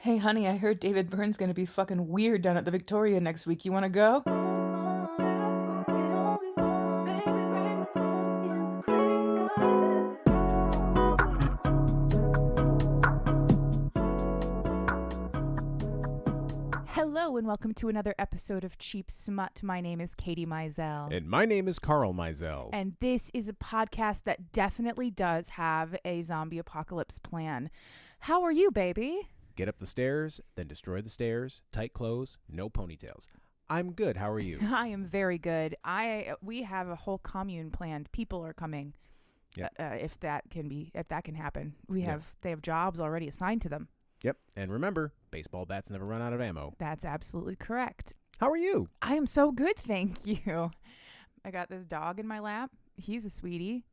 Hey, honey, I heard David Byrne's gonna be fucking weird down at the Victoria next week. You wanna go? Hello and welcome to another episode of Cheap Smut. My name is Katie Mizell. And my name is Carl Mizell. And this is a podcast that definitely does have a zombie apocalypse plan. How are you, baby? Get up the stairs, then destroy the stairs, tight clothes, no ponytails. I'm good. How are you? I am very good. We have a whole commune planned. People are coming. Yep. If that can happen. They have jobs already assigned to them. Yep. And remember, baseball bats never run out of ammo. That's absolutely correct. How are you? I am so good, thank you. I got this dog in my lap. He's a sweetie.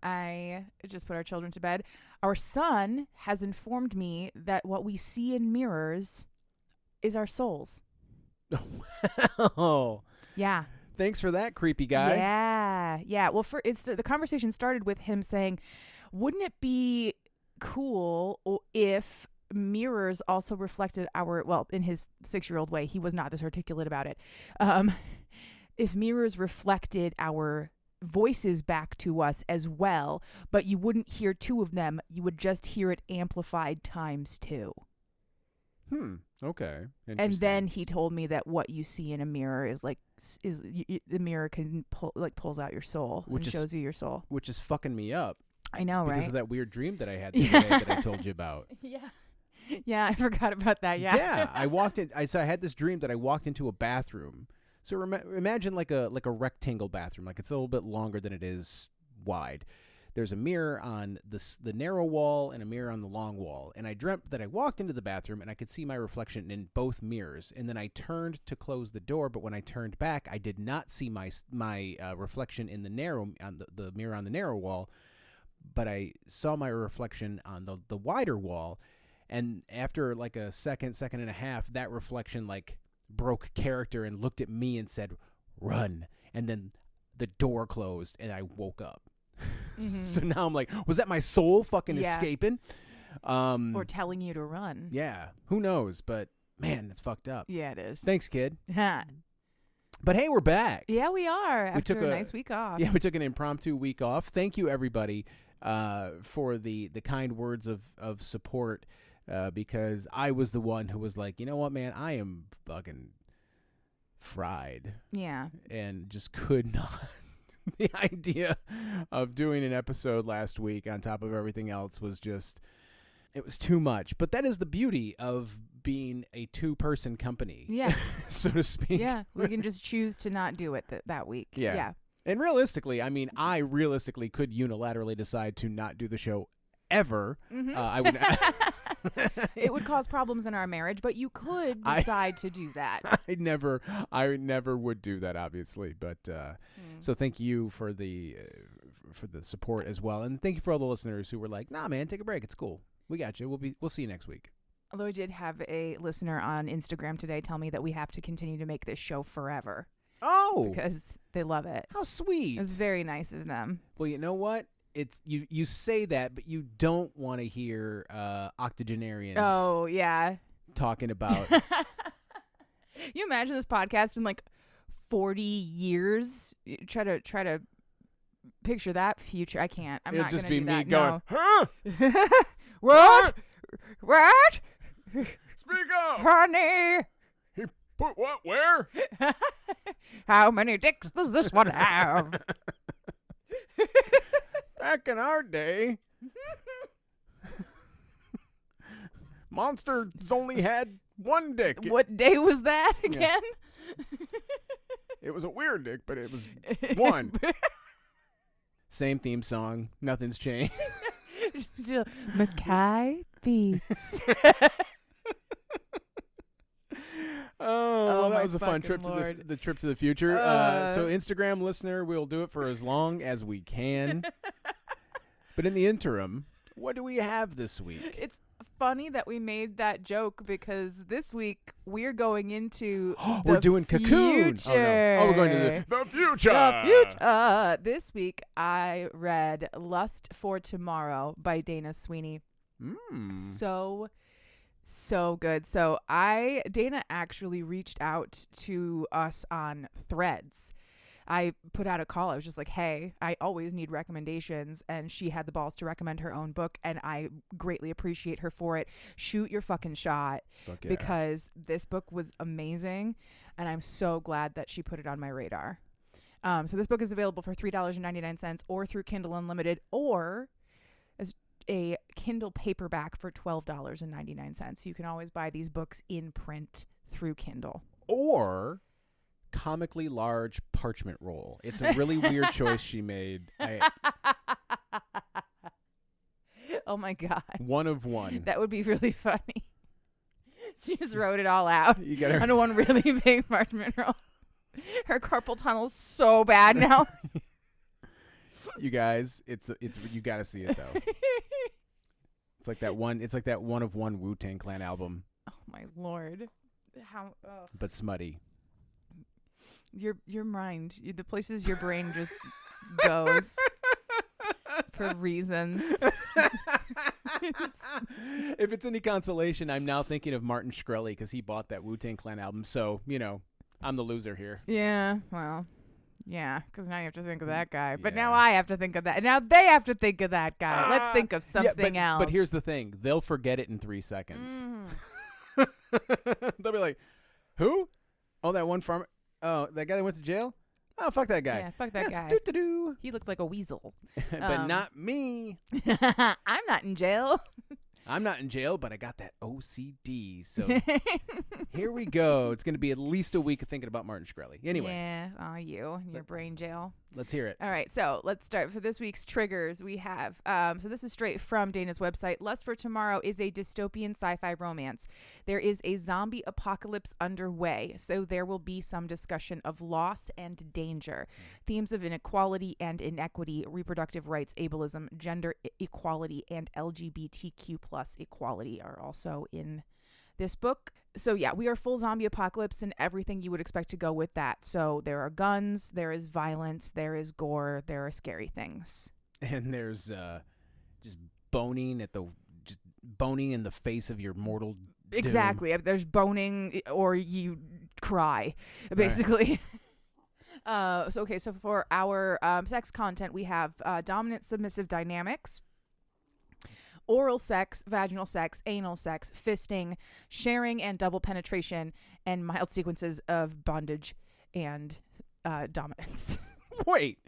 I just put our children to bed. Our son has informed me that what we see in mirrors is our souls. Oh. Yeah. Thanks for that, creepy guy. Yeah. Well, the conversation started with him saying, wouldn't it be cool if mirrors also reflected in his 6-year-old way, he was not this articulate about it. If mirrors reflected our voices back to us as well, but you wouldn't hear two of them, you would just hear it amplified times 2. Okay. And then he told me that what you see in a mirror is the mirror can pulls out your soul and shows you your soul, which is fucking me up. I know, right? Because of that weird dream that I had the other day that I told you about. Yeah, I forgot about that. Yeah. I had this dream that I walked into a bathroom. So imagine like a rectangle bathroom, like it's a little bit longer than it is wide. There's a mirror on the narrow wall and a mirror on the long wall. And I dreamt that I walked into the bathroom and I could see my reflection in both mirrors. And then I turned to close the door, but when I turned back, I did not see my reflection in the mirror on the narrow wall, but I saw my reflection on the wider wall. And after like a second and a half, that reflection broke character and looked at me and said, "Run." And then the door closed and I woke up. Mm-hmm. So now I'm like, was that my soul fucking escaping? Or telling you to run. Yeah. Who knows? But man, it's fucked up. Yeah, it is. Thanks, kid. But hey, we're back. Yeah, we are. After a nice week off. Yeah, we took an impromptu week off. Thank you, everybody, for the kind words of support. Because I was the one who was like, you know what, man, I am fucking fried. Yeah. And just could not. The idea of doing an episode last week on top of everything else was it was too much. But that is the beauty of being a 2-person company. Yeah. So to speak. Yeah. We can just choose to not do it that week. Yeah. And realistically, I could unilaterally decide to not do the show ever. Mm-hmm. I would. It would cause problems in our marriage, but you could decide to do that. I never would do that, obviously. But so thank you for the support as well, and thank you for all the listeners who were like, "Nah, man, take a break. It's cool. We got you. We'll see you next week." Although I did have a listener on Instagram today tell me that we have to continue to make this show forever. Oh, because they love it. How sweet! It's very nice of them. Well, you know what? It's you say that, but you don't want to hear octogenarians. Oh yeah, talking about. You imagine this podcast in 40 years? Try to picture that future. I can't. I'm not just gonna be do me that. going, no. Huh? What? Speak up, honey. He put what where? How many dicks does this one have? Back in our day, monsters only had one dick. What day was that again? Yeah. It was a weird dick, but it was one. Same theme song. Nothing's changed. Mackay Beats. Well, that was a fun trip to the trip to the future. So Instagram listener, we'll do it for as long as we can. But in the interim, what do we have this week? It's funny that we made that joke because this week we're going into we're doing Cocoon. Future. Oh, we're going to the future. The future. This week I read Lust for Tomorrow by Dana Sweeney. So So good. So Dana actually reached out to us on Threads. I put out a call. I was just like, hey, I always need recommendations. And she had the balls to recommend her own book. And I greatly appreciate her for it. Shoot your fucking shot. Fuck yeah. Because this book was amazing. And I'm so glad that she put it on my radar. So this book is available for $3.99 or through Kindle Unlimited or as a Kindle paperback for $12.99. So you can always buy these books in print through Kindle. Or comically large parchment roll. It's a really weird choice she made. Oh my God. One of one. That would be really funny. She just wrote it all out You got on one really big parchment roll. Her carpal tunnel's so bad now. You guys, it's you got to see it though. It's like that one of one Wu-Tang Clan album. Oh my Lord. How but smutty. Your mind, the places your brain just goes for reasons. If it's any consolation, I'm now thinking of Martin Shkreli because he bought that Wu-Tang Clan album. So, I'm the loser here. Yeah, well, yeah, because now you have to think of that guy. But now I have to think of that. Now they have to think of that guy. Let's think of something else. But here's the thing. They'll forget it in 3 seconds. They'll be like, who? Oh, that one farmer. Oh, that guy that went to jail? Oh, fuck that guy. Yeah, fuck that guy. Doo-doo-doo. He looked like a weasel. But not me. I'm not in jail. I'm not in jail, but I got that OCD. So here we go. It's going to be at least a week of thinking about Martin Shkreli. Anyway. Yeah, you and your brain jail. Let's hear it. All right, so let's start. For this week's triggers, we have, so this is straight from Dana's website. Lust for Tomorrow is a dystopian sci-fi romance. There is a zombie apocalypse underway, so there will be some discussion of loss and danger. Themes of inequality and inequity, reproductive rights, ableism, gender equality, and LGBTQ plus equality are also in this book. So yeah, we are full zombie apocalypse and everything you would expect to go with that. So there are guns, there is violence, there is gore, there are scary things. And there's just boning in the face of your mortal doom. Exactly. There's boning or you cry, basically. Right. So for our sex content, we have dominant submissive dynamics, oral sex, vaginal sex, anal sex, fisting, sharing and double penetration, and mild sequences of bondage and dominance. Wait.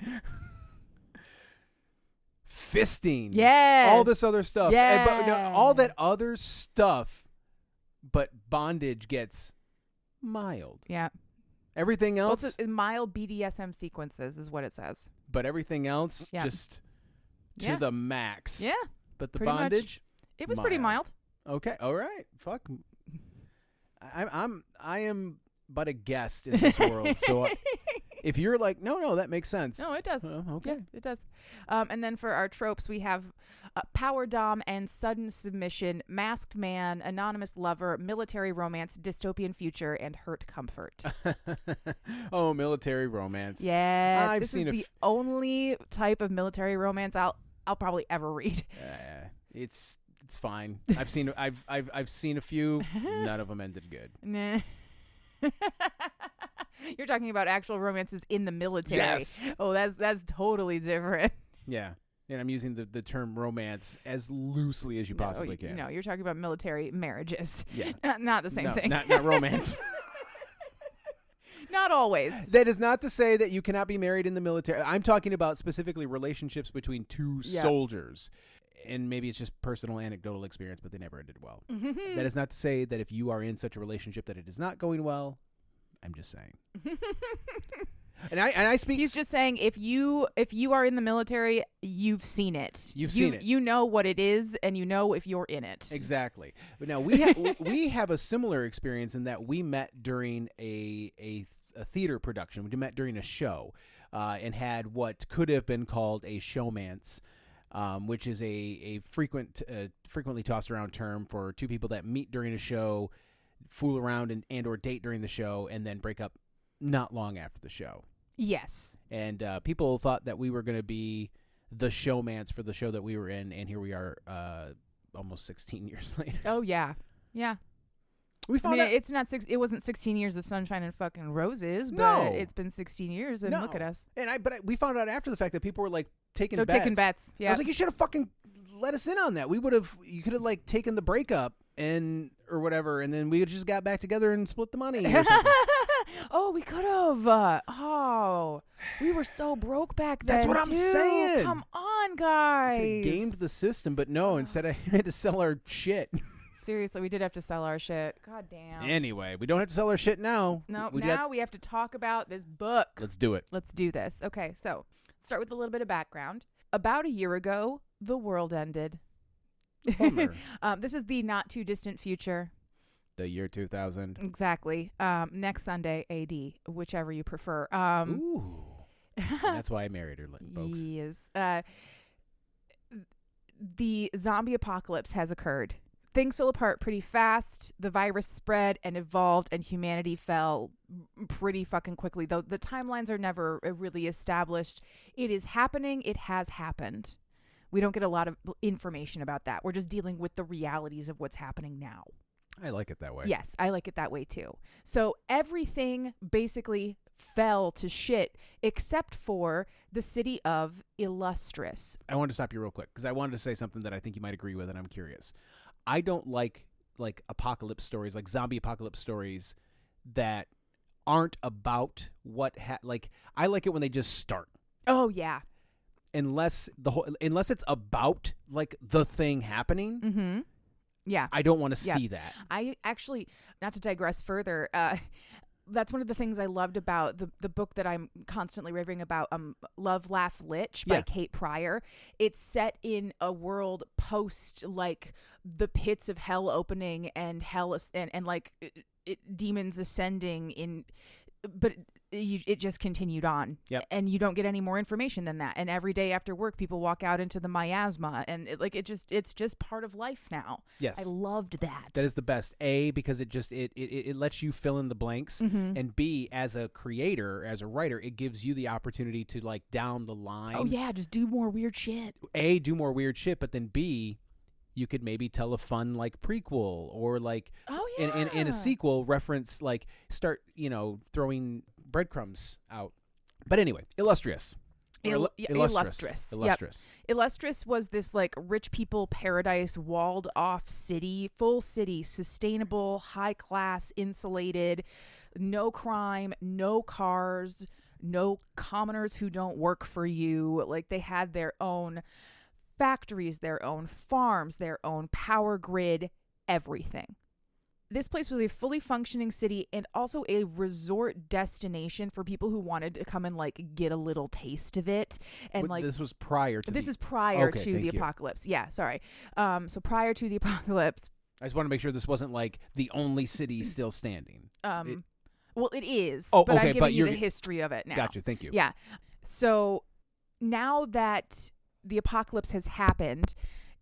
Fisting. Yeah. All this other stuff. Yeah. But no, all that other stuff, but bondage gets mild. Yeah. Everything else. Well, it's mild BDSM sequences is what it says. But everything else just to the max. Yeah. But the pretty bondage, much. It was pretty mild. Okay, all right. Fuck. I am but a guest in this world. So if you're like, no, that makes sense. No, it does. Okay, yeah, it does. And then for our tropes, we have power dom and sudden submission, masked man, anonymous lover, military romance, dystopian future, and hurt comfort. Oh, military romance. Yeah, this is the only type of military romance I'll probably ever read. It's fine. I've seen a few. None of them ended good. Nah. You're talking about actual romances in the military. Yes. Oh, that's totally different. Yeah. And I'm using the term romance as loosely as you possibly can. No, you're talking about military marriages. Yeah. Not the same thing. Not romance. Not always. That is not to say that you cannot be married in the military. I'm talking about specifically relationships between two soldiers. And maybe it's just personal anecdotal experience, but they never ended well. That is not to say that if you are in such a relationship that it is not going well. I'm just saying. And I speak. He's just saying if you are in the military, you've seen it. You've seen it. You know what it is, and you know if you're in it. Exactly. But now we have a similar experience in that we met during a theater production. We met during a show, and had what could have been called a showmance. Which is a frequently tossed around term for two people that meet during a show, fool around and or date during the show, and then break up not long after the show. Yes. And people thought that we were going to be the showmance for the show that we were in, and here we are almost 16 years later. Oh, yeah. Yeah. We I found mean, out. it's not it wasn't 16 years of sunshine and fucking roses, but No. it's been 16 years and look at us. But we found out after the fact that people were like taking bets. Taking bets. Yeah. I was like, you should have fucking let us in on that. You could have like taken the breakup or whatever, and then we just got back together and split the money or something. Oh, we could have. We were so broke back then. That's what I'm saying. Come on, guys. Gamed the system, but no, instead I had to sell our shit. Seriously, we did have to sell our shit. God damn. Anyway, we don't have to sell our shit now. No, now we have to talk about this book. Let's do it. Let's do this. Okay, so start with a little bit of background. About a year ago, the world ended. Bummer. This is the not too distant future. The year 2000. Exactly. Next Sunday, AD, whichever you prefer. Ooh. And that's why I married her, folks. Yes. The zombie apocalypse has occurred. Things fell apart pretty fast. The virus spread and evolved, and humanity fell pretty fucking quickly. Though the timelines are never really established. It is happening. It has happened. We don't get a lot of information about that. We're just dealing with the realities of what's happening now. I like it that way. Yes, I like it that way too. So everything basically fell to shit except for the city of Illustrious. I wanted to stop you real quick because I wanted to say something that I think you might agree with, and I'm curious. I don't like apocalypse stories, like zombie apocalypse stories that aren't about I like it when they just start. Oh yeah. Unless it's about like the thing happening. Mm-hmm. Yeah. I don't want to see that. I actually, not to digress further, that's one of the things I loved about the book that I'm constantly raving about, Love, Laugh, Lich by Kate Pryor. It's set in a world post like the pits of hell opening and hell and like demons ascending in, but it just continued on. Yep. And you don't get any more information than that. And every day after work, people walk out into the miasma, and it's just part of life now. Yes, I loved that. That is the best. A, because it lets you fill in the blanks, and B, as a creator, as a writer, it gives you the opportunity to like down the line. Oh yeah, just do more weird shit. A, do more weird shit, but then B, you could maybe tell a fun like prequel or like in a sequel reference, like start throwing breadcrumbs out. But anyway, Illustrious. Illustrious. Illustrious. Yep. Illustrious was this like rich people paradise, walled off city, full city, sustainable, high class, insulated, no crime, no cars, no commoners who don't work for you. Like they had their own factories, their own farms, their own power grid, everything. This place was a fully functioning city and also a resort destination for people who wanted to come and like get a little taste of it. And this was prior to this is prior to the apocalypse. Yeah, sorry. So prior to the apocalypse. I just want to make sure this wasn't like the only city still standing. Well, it is. Oh, but okay, I'm giving you the history of it now. Gotcha. Thank you. Yeah. So now that the apocalypse has happened,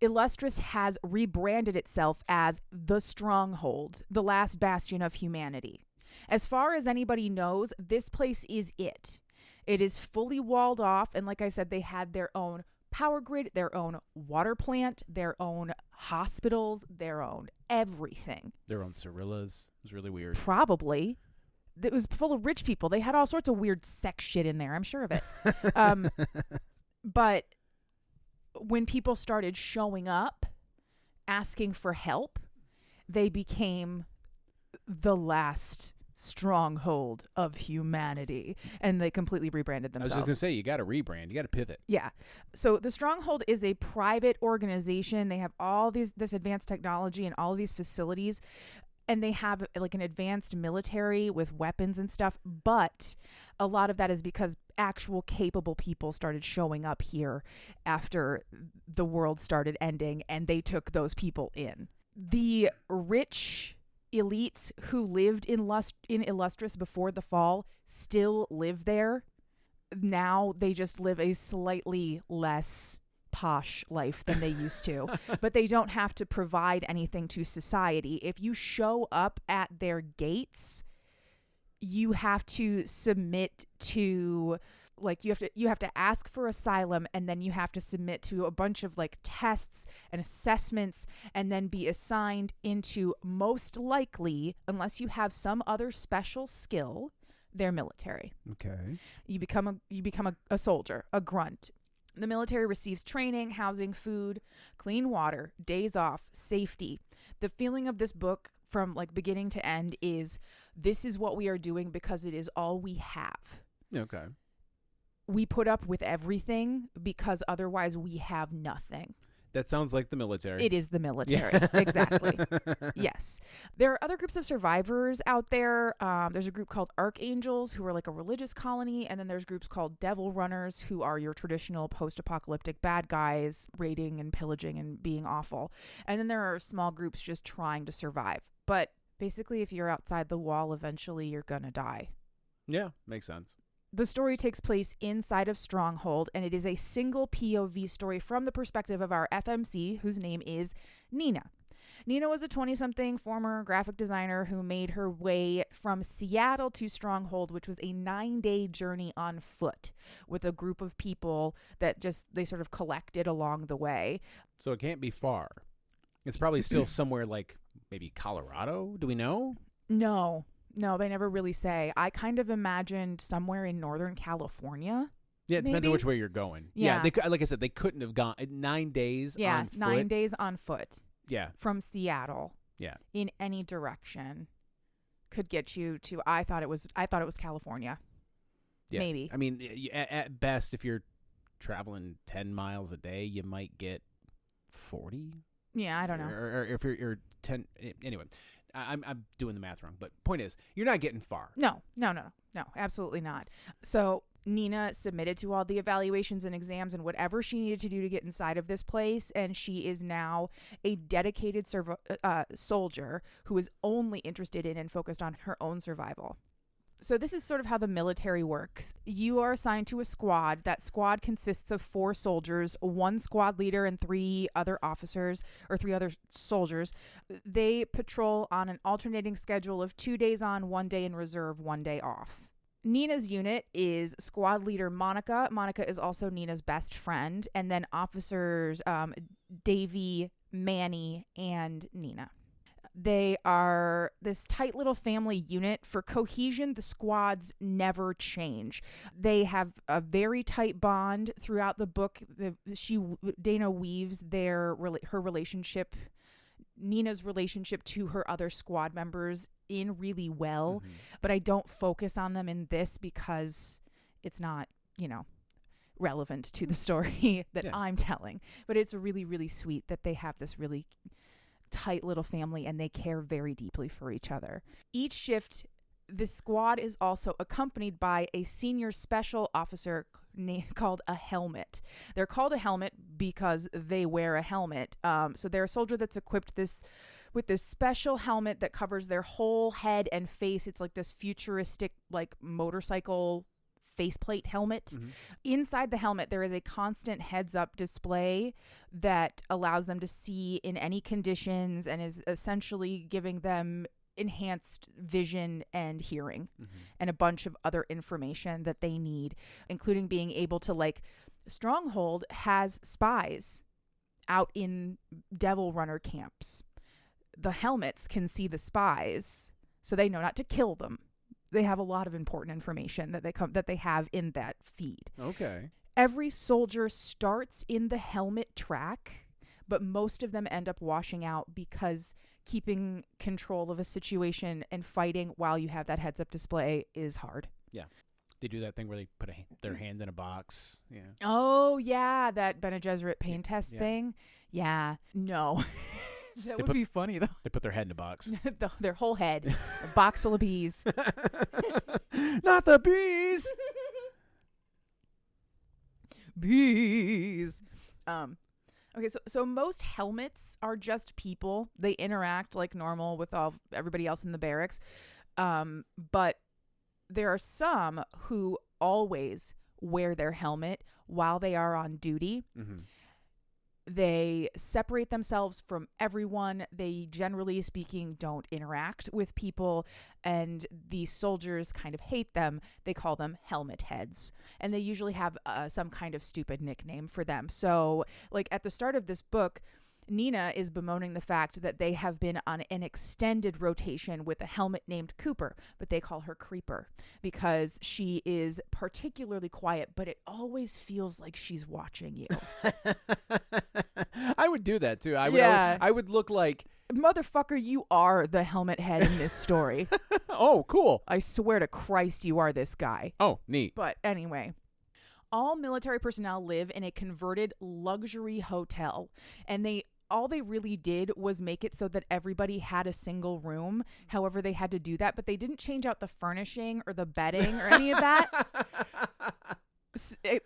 Illustrious has rebranded itself as the Stronghold, the last bastion of humanity. As far as anybody knows, this place is it. It is fully walled off, and like I said, they had their own power grid, their own water plant, their own hospitals, their own everything. Their own Cirillas. It was really weird. Probably. It was full of rich people. They had all sorts of weird sex shit in there, I'm sure of it. But when people started showing up, asking for help, they became the last stronghold of humanity, and they completely rebranded themselves. I was just going to say, you got to rebrand. You got to pivot. Yeah. So the Stronghold is a private organization. They have all this advanced technology and all of these facilities, and they have like an advanced military with weapons and stuff, but a lot of that is because actual capable people started showing up here after the world started ending, and they took those people in. The rich elites who lived in Illustrious before the fall still live there. Now they just live a slightly less posh life than they used to, but they don't have to provide anything to society. If you show up at their gates, you have to submit to like you have to ask for asylum, and then you have to submit to a bunch of like tests and assessments, and then be assigned into, most likely, unless you have some other special skill, their military. Okay. You become a soldier, a grunt. The military receives training, housing, food, clean water, days off, safety. The feeling of this book from like beginning to end is, this is what we are doing because it is all we have. Okay. We put up with everything because otherwise we have nothing. That sounds like the military. It is the military. Exactly. Yes. There are other groups of survivors out there. There's a group called Archangels, who are like a religious colony. And then there's groups called Devil Runners, who are your traditional post-apocalyptic bad guys, raiding and pillaging and being awful. And then there are small groups just trying to survive. But basically, if you're outside the wall, eventually you're going to die. Yeah, makes sense. The story takes place inside of Stronghold, and it is a single POV story from the perspective of our FMC, whose name is Nina. Nina was a 20-something former graphic designer who made her way from Seattle to Stronghold, which was a 9-day journey on foot with a group of people that they sort of collected along the way. So it can't be far. It's probably still somewhere like maybe Colorado. Do we know? No, they never really say. I kind of imagined somewhere in Northern California. Yeah, it depends on which way you're going. Yeah. Like I said, they couldn't have gone 9 days on foot. 9 days on foot. Yeah. From Seattle. Yeah. In any direction could get you to, I thought it was California. Yeah. Maybe. I mean, at best, if you're traveling 10 miles a day, you might get 40. Yeah, I don't know. Or if you're 10. Anyway. I'm doing the math wrong, but point is, you're not getting far. No, absolutely not. So Nina submitted to all the evaluations and exams and whatever she needed to do to get inside of this place, and she is now a dedicated soldier who is only interested in and focused on her own survival. So this is sort of how the military works. You are assigned to a squad. That squad consists of 4 soldiers, 1 squad leader, and 3 other officers or 3 other soldiers. They patrol on an alternating schedule of 2 days on, 1 day in reserve, 1 day off. Nina's unit is squad leader Monica. Monica is also Nina's best friend. And then officers Davy, Manny, and Nina. They are this tight little family unit. For cohesion, the squads never change. They have a very tight bond throughout the book. Dana weaves her relationship, Nina's relationship to her other squad members in really well. Mm-hmm. But I don't focus on them in this because it's not, relevant to the story that I'm telling. But it's really, really sweet that they have this really tight little family and they care very deeply for each other. Each shift, the squad is also accompanied by a senior special officer called a helmet. They're called a helmet because they wear a helmet. So they're a soldier that's equipped with this special helmet that covers their whole head and face. It's like this futuristic like motorcycle faceplate helmet. Mm-hmm. Inside the helmet, there is a constant heads-up display that allows them to see in any conditions and is essentially giving them enhanced vision and hearing, mm-hmm. and a bunch of other information that they need, including being able to, Stronghold has spies out in Devil Runner camps. The helmets can see the spies, so they know not to kill them. They have a lot of important information that they have in that feed. Okay. Every soldier starts in the helmet track, but most of them end up washing out because keeping control of a situation and fighting while you have that heads-up display is hard. Yeah. They do that thing where they put their hand in a box. Yeah. Oh, yeah, that Bene Gesserit pain test thing. Yeah. No. That would be funny, though. They put their head in a box. Their whole head. A box full of bees. Not the bees! Bees. Okay, so most helmets are just people. They interact like normal with everybody else in the barracks. But there are some who always wear their helmet while they are on duty. Mm-hmm. They separate themselves from everyone. They, generally speaking, don't interact with people, and the soldiers kind of hate them. They call them helmet heads, and they usually have some kind of stupid nickname for them. So, like, at the start of this book, Nina is bemoaning the fact that they have been on an extended rotation with a helmet named Cooper, but they call her Creeper because she is particularly quiet, but it always feels like she's watching you. I would do that too. I would look like, motherfucker, you are the helmet head in this story. oh, cool. I swear to Christ, you are this guy. Oh, neat. But anyway, all military personnel live in a converted luxury hotel, and all they really did was make it so that everybody had a single room. However, they had to do that, but they didn't change out the furnishing or the bedding or any of that.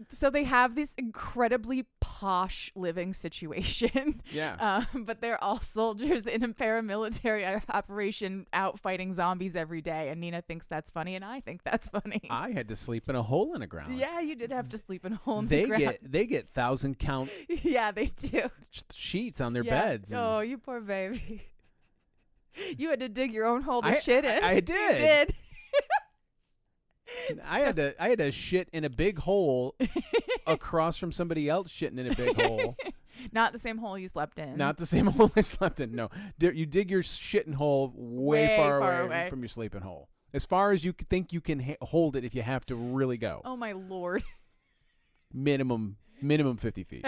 So they have this incredibly posh living situation. Yeah. But they're all soldiers in a paramilitary operation out fighting zombies every day. And Nina thinks that's funny, and I think that's funny. I had to sleep in a hole in the ground. Yeah, you did have to sleep in a hole in the ground. They get 1,000 count yeah, they do. sheets on their beds. Oh, you poor baby. You had to dig your own hole to shit in. I did. You did. I had to shit in a big hole across from somebody else shitting in a big hole. Not the same hole you slept in. Not the same hole I slept in. No, you dig your shitting hole way far away from your sleeping hole. As far as you think you can hold it if you have to really go. Oh my Lord. Minimum 50 feet.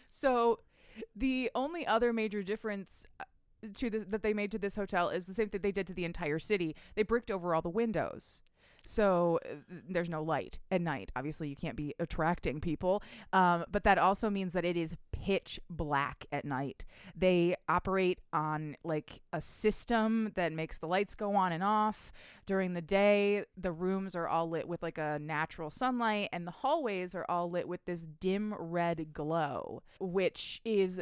So the only other major difference that they made to this hotel is the same thing they did to the entire city. They bricked over all the windows. So there's no light at night. Obviously, you can't be attracting people. But that also means that it is pitch black at night. They operate on like a system that makes the lights go on and off. During the day, the rooms are all lit with like a natural sunlight, and the hallways are all lit with this dim red glow, which is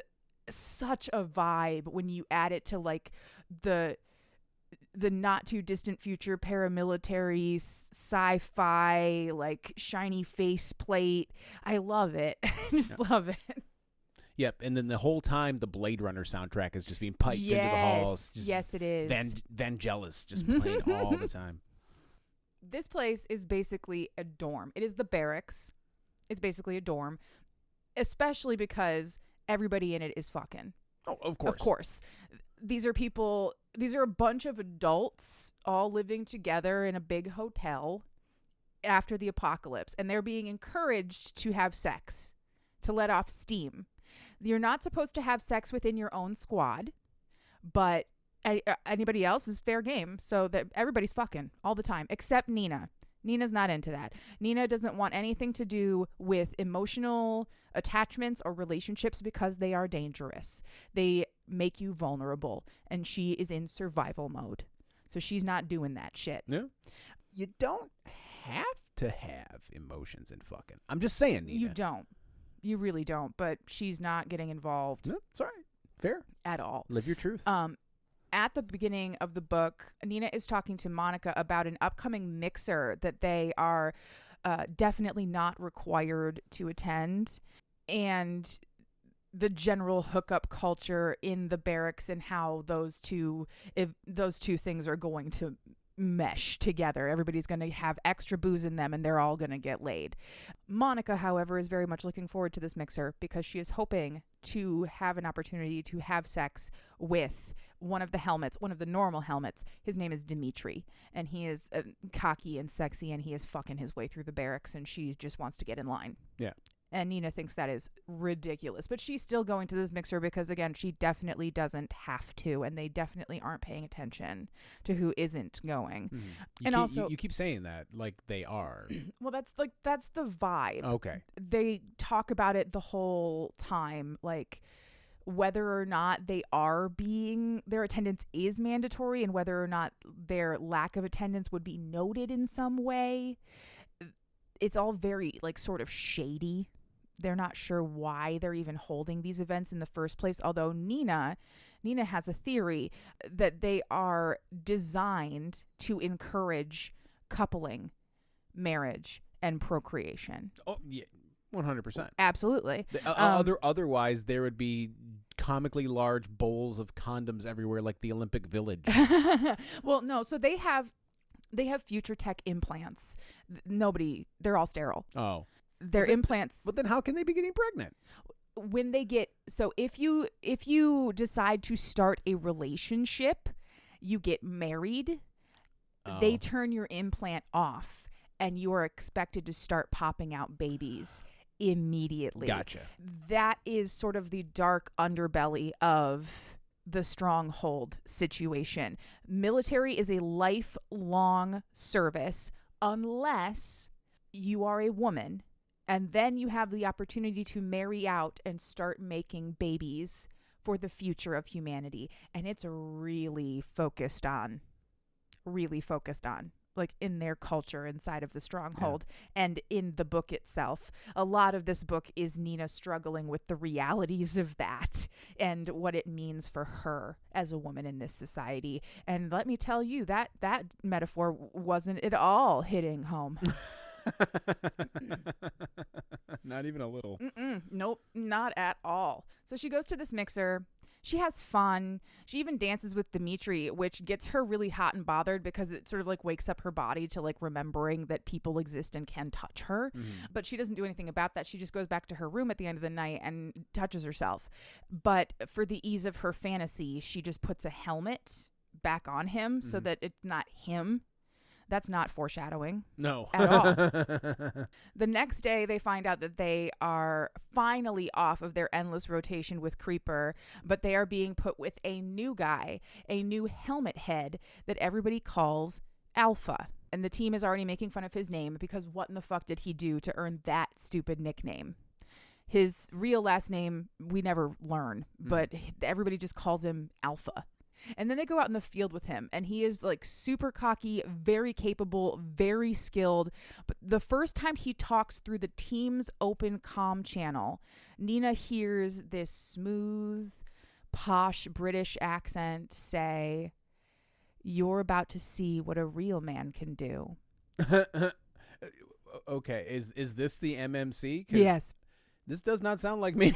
such a vibe when you add it to like the not too distant future paramilitary sci-fi like shiny faceplate. I love it. I just love it. Yep, and then the whole time the Blade Runner soundtrack is just being piped into the halls. Yes, it is. Vangelis just playing all the time. This place is basically a dorm. It is the barracks. It's basically a dorm, especially because everybody in it is fucking. Oh, of course. Of course. These are a bunch of adults all living together in a big hotel after the apocalypse, and they're being encouraged to have sex, to let off steam. You're not supposed to have sex within your own squad, but anybody else is fair game, so that everybody's fucking all the time, except Nina. Nina's not into that. Nina doesn't want anything to do with emotional attachments or relationships because they are dangerous. They make you vulnerable, and she is in survival mode. So she's not doing that shit. Yeah. You don't have to have emotions in fucking. I'm just saying, Nina. You don't. You really don't, but she's not getting involved. No, it's all right. Fair. At all. Live your truth. At the beginning of the book, Nina is talking to Monica about an upcoming mixer that they are definitely not required to attend, and the general hookup culture in the barracks and how those two things are going to mesh together. Everybody's going to have extra booze in them, and they're all going to get laid. Monica, however, is very much looking forward to this mixer because she is hoping to have an opportunity to have sex with one of the normal helmets. His name is Dimitri, and he is cocky and sexy, and he is fucking his way through the barracks, and she just wants to get in line. Yeah. And Nina thinks that is ridiculous. But she's still going to this mixer because, again, she definitely doesn't have to. And they definitely aren't paying attention to who isn't going. Mm-hmm. You keep saying that like they are. Well, that's the vibe. Okay. They talk about it the whole time, like whether or not their attendance is mandatory and whether or not their lack of attendance would be noted in some way. It's all very like sort of shady. They're not sure why they're even holding these events in the first place. Although Nina has a theory that they are designed to encourage coupling, marriage, and procreation. Oh, yeah. 100%. Absolutely. Otherwise, there would be comically large bowls of condoms everywhere, like the Olympic Village. Well, no. So they have future tech implants. They're all sterile. Oh, Their implants. But then how can they be getting pregnant? When they get, so if you decide to start a relationship, you get married, they turn your implant off and you are expected to start popping out babies immediately. Gotcha. That is sort of the dark underbelly of the stronghold situation. Military is a lifelong service unless you are a woman, and then you have the opportunity to marry out and start making babies for the future of humanity. And it's really focused on like in their culture inside of the stronghold. And in the book itself, a lot of this book is Nina struggling with the realities of that and what it means for her as a woman in this society. And let me tell you, that metaphor wasn't at all hitting home. Not even a little. Nope, not at all. So she goes to this mixer. She has fun. She even dances with Dimitri, which gets her really hot and bothered because it sort of like wakes up her body to like remembering that people exist and can touch her. But she doesn't do anything about that. She just goes back to her room at the end of the night and touches herself. But for the ease of her fantasy, she just puts a helmet back on him so that it's not him. That's not foreshadowing. No. At all. The next day, they find out that they are finally off of their endless rotation with Creeper, but they are being put with a new guy, a new helmet head that everybody calls Alpha. And the team is already making fun of his name because what in the fuck did he do to earn that stupid nickname? His real last name, we never learn, but everybody just calls him Alpha. And then they go out in the field with him, and he is like super cocky, very capable, very skilled. But the first time he talks through the team's open comm channel, Nina hears this smooth, posh British accent say, "You're about to see what a real man can do." Okay, is this the MMC? Yes. This does not sound like me.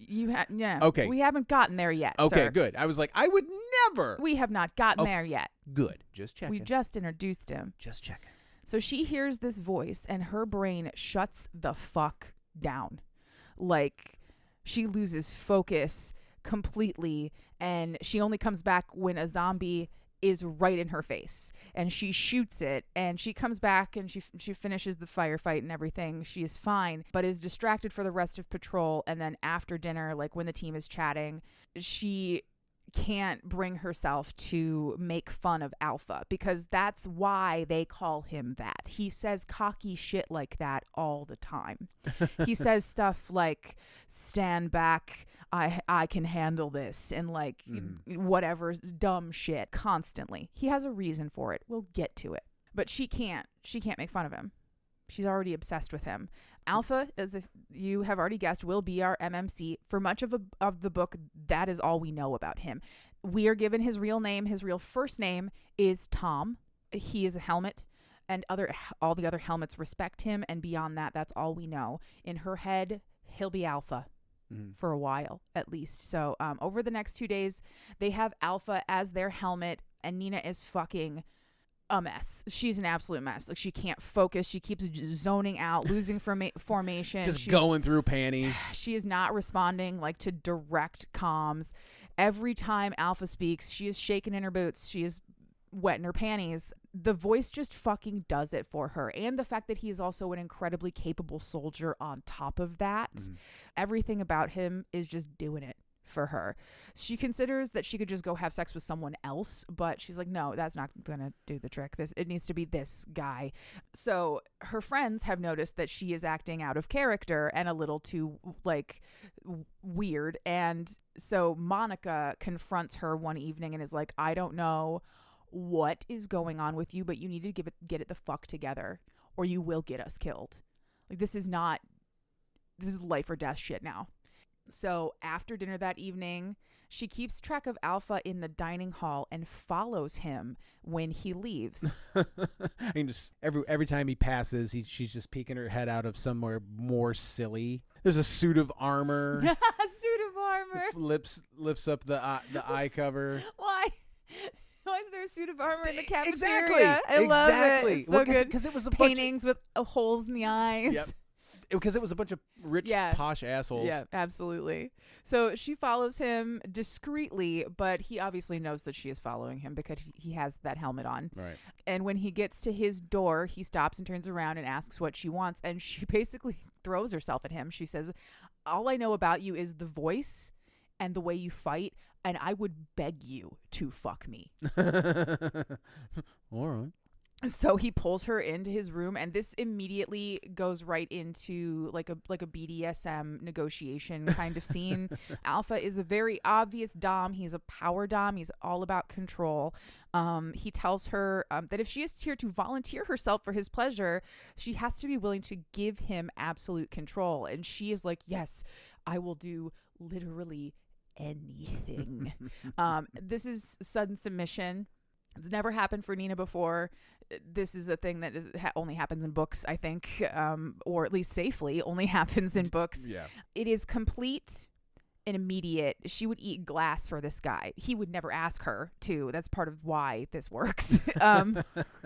Yeah. Okay. We haven't gotten there yet. Okay, sir. good. I was like, I would never. We have not gotten there yet. Good. Just checking. We just introduced him. Just checking. So she hears this voice and her brain shuts the fuck down. Like she loses focus completely, and she only comes back when a zombie is right in her face, and she shoots it, and she comes back and she finishes the firefight and everything. She is fine, but is distracted for the rest of patrol. And then after dinner, like when the team is chatting, she can't bring herself to make fun of Alpha because that's why they call him that. He says cocky shit like that all the time. He says stuff like, "Stand back, I can handle this," and like whatever dumb shit constantly. He has a reason for it. We'll get to it. But she can't make fun of him. She's already obsessed with him. Alpha, as you have already guessed, will be our MMC. For much of the book, that is all we know about him. We are given his real name. His real first name is Tom. He is a helmet, and all the other helmets respect him, and beyond that, that's all we know. In her head, he'll be Alpha. For a while, at least. So over the next 2 days, they have Alpha as their helmet, and Nina is fucking a mess. She's an absolute mess. Like, she can't focus. She keeps zoning out, losing formation. She's going through panties. She is not responding like to direct comms. Every time Alpha speaks, she is shaking in her boots. She is wet in her panties. The voice just fucking does it for her. And the fact that he is also an incredibly capable soldier on top of that. Everything about him is just doing it for her. She considers that she could just go have sex with someone else, but she's like, no, that's not gonna do the trick. It needs to be this guy. So her friends have noticed that she is acting out of character and a little too like weird. And so Monica confronts her one evening and is like, I don't know what is going on with you, but you need to get it the fuck together or you will get us killed. Like, this is life or death shit now. So after dinner that evening, She keeps track of Alpha in the dining hall and follows him when he leaves. I mean, just every time he passes, she's just peeking her head out of somewhere more silly. There's a suit of armor. Suit of armor. Lifts up the eye cover. Why? Why is there a suit of armor in the cafeteria? Exactly. I love it. It's so good. Because it was a paintings with holes in the eyes. Yep. Because it was a bunch of rich, posh assholes. Yeah, absolutely. So she follows him discreetly, but he obviously knows that she is following him because he has that helmet on. Right. And when he gets to his door, he stops and turns around and asks what she wants. And she basically throws herself at him. She says, all I know about you is the voice and the way you fight, and I would beg you to fuck me. All right. So he pulls her into his room, and this immediately goes right into like a BDSM negotiation kind of scene. Alpha is a very obvious dom. He's a power dom. He's all about control. He tells her that if she is here to volunteer herself for his pleasure, she has to be willing to give him absolute control. And she is like, yes, I will do literally anything. This is sudden submission. It's never happened for Nina before. This is a thing that only happens in books, I think, or at least safely only happens in books. Yeah. It is complete and immediate. She would eat glass for this guy. He would never ask her to. That's part of why this works,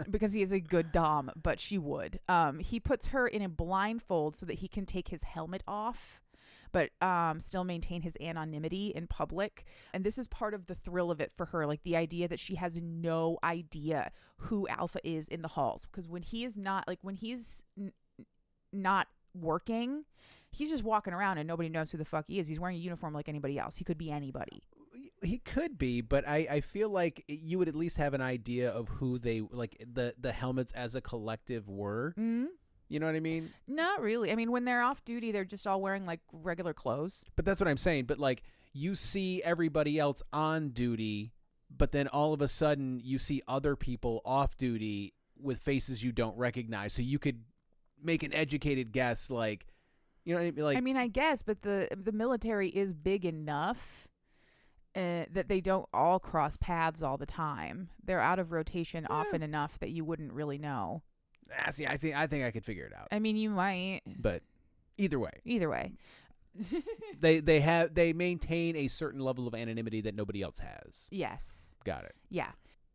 because he is a good dom, but she would. He puts her in a blindfold so that he can take his helmet off, but still maintain his anonymity in public. And this is part of the thrill of it for her, like the idea that she has no idea who Alpha is in the halls. Because when he is not, like when he's not working, he's just walking around and nobody knows who the fuck he is. He's wearing a uniform like anybody else. He could be anybody. He could be, but I feel like you would at least have an idea of who they, like the helmets as a collective were. Mm-hmm. You know what I mean? Not really. I mean, when they're off duty, they're just all wearing like regular clothes. But that's what I'm saying. But like you see everybody else on duty, but then all of a sudden you see other people off duty with faces you don't recognize. So you could make an educated guess, like, you know what I mean? Like, I mean, I guess, but the military is big enough that they don't all cross paths all the time. They're out of rotation often enough that you wouldn't really know. See, I think I could figure it out. I mean, you might, but either way, they maintain a certain level of anonymity that nobody else has. Yes, got it. Yeah,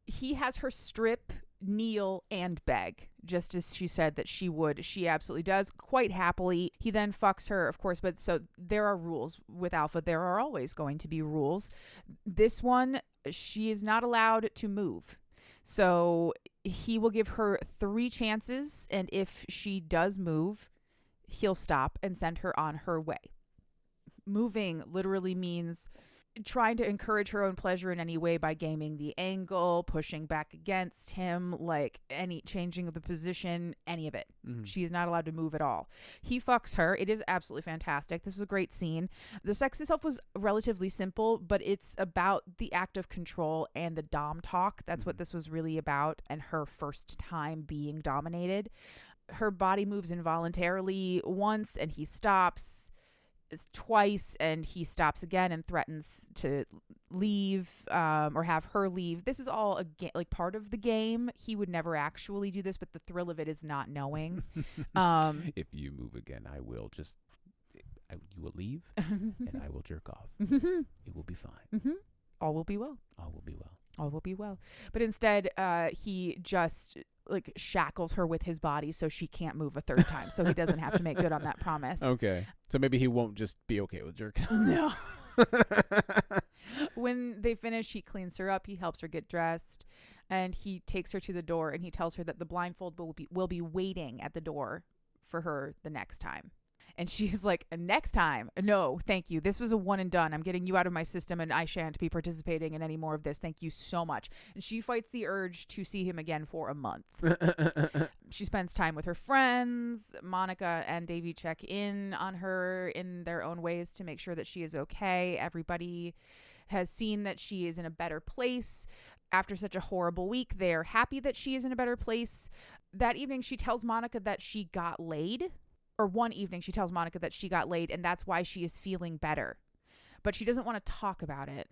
he has her strip, kneel, and beg, just as she said that she would. She absolutely does, quite happily. He then fucks her, of course, but so there are rules with Alpha. There are always going to be rules. This one, she is not allowed to move. So he will give her 3 chances, and if she does move, he'll stop and send her on her way. Moving literally means trying to encourage her own pleasure in any way by gaming the angle, pushing back against him, like any changing of the position, any of it. Mm-hmm. She is not allowed to move at all. He fucks her. It is absolutely fantastic. This was a great scene. The sex itself was relatively simple, but it's about the act of control and the dom talk. That's what this was really about, and her first time being dominated. Her body moves involuntarily once, and he stops. Twice, and he stops again and threatens to leave or have her leave. This is all like part of the game. He would never actually do this, but the thrill of it is not knowing. If you move again, you will leave and I will jerk off. It will be fine. Mm-hmm. All will be well. All will be well. All will be well. But instead, he just like shackles her with his body so she can't move a third time, so he doesn't have to make good on that promise. Okay. So maybe he won't just be okay with jerking. No. When they finish, he cleans her up, he helps her get dressed, and he takes her to the door, and he tells her that the blindfold will be waiting at the door for her the next time. And she's like, next time? No, thank you. This was a one and done. I'm getting you out of my system, and I shan't be participating in any more of this. Thank you so much. And she fights the urge to see him again for a month. She spends time with her friends. Monica and Davy check in on her in their own ways to make sure that she is okay. Everybody has seen that she is in a better place. After such a horrible week, they're happy that she is in a better place. That evening, she tells Monica that she got laid. Or one evening, she tells Monica that she got laid, and that's why she is feeling better. But she doesn't want to talk about it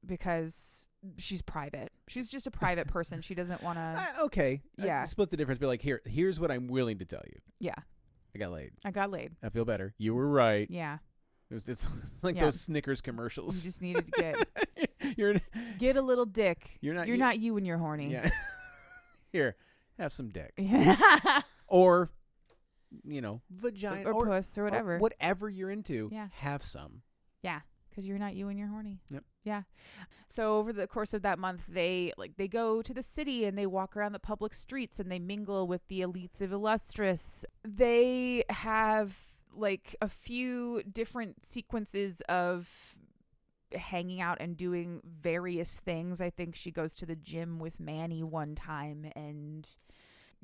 because she's private. She's just a private person. She doesn't want to. Okay. Yeah. Split the difference. Be like, here's what I'm willing to tell you. Yeah. I got laid. I feel better. You were right. Yeah. It's like those Snickers commercials. You just needed to get get a little dick. You're not you when you're horny. Yeah. Here, have some dick. Yeah. Or, vagina or puss or whatever. Or whatever you're into. Yeah. Have some. Yeah. Because you're not you when you're horny. Yep. Yeah. So over the course of that month, they go to the city and they walk around the public streets and they mingle with the elites of Illustrious. They have a few different sequences of hanging out and doing various things. I think she goes to the gym with Manny one time and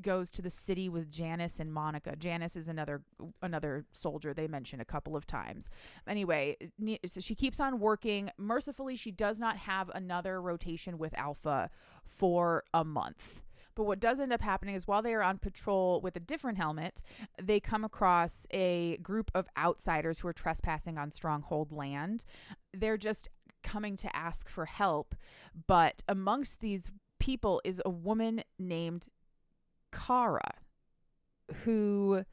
goes to the city with Janice and Monica. Janice is another soldier they mention a couple of times. Anyway, so she keeps on working. Mercifully, she does not have another rotation with Alpha for a month. But what does end up happening is while they are on patrol with a different helmet, they come across a group of outsiders who are trespassing on Stronghold land. They're just coming to ask for help. But amongst these people is a woman named Kara, who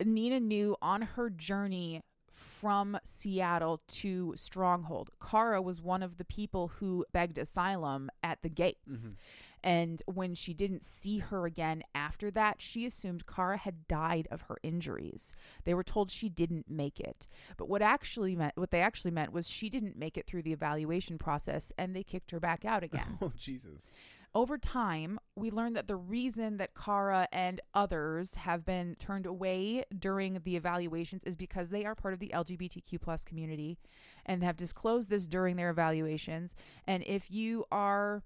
Nina knew on her journey from Seattle to Stronghold. Kara was one of the people who begged asylum at the gates. Mm-hmm. And when she didn't see her again after that, she assumed Kara had died of her injuries. They were told she didn't make it. But what they actually meant was she didn't make it through the evaluation process and they kicked her back out again. Oh, Jesus. Over time, we learned that the reason that Kara and others have been turned away during the evaluations is because they are part of the LGBTQ plus community and have disclosed this during their evaluations. And if you are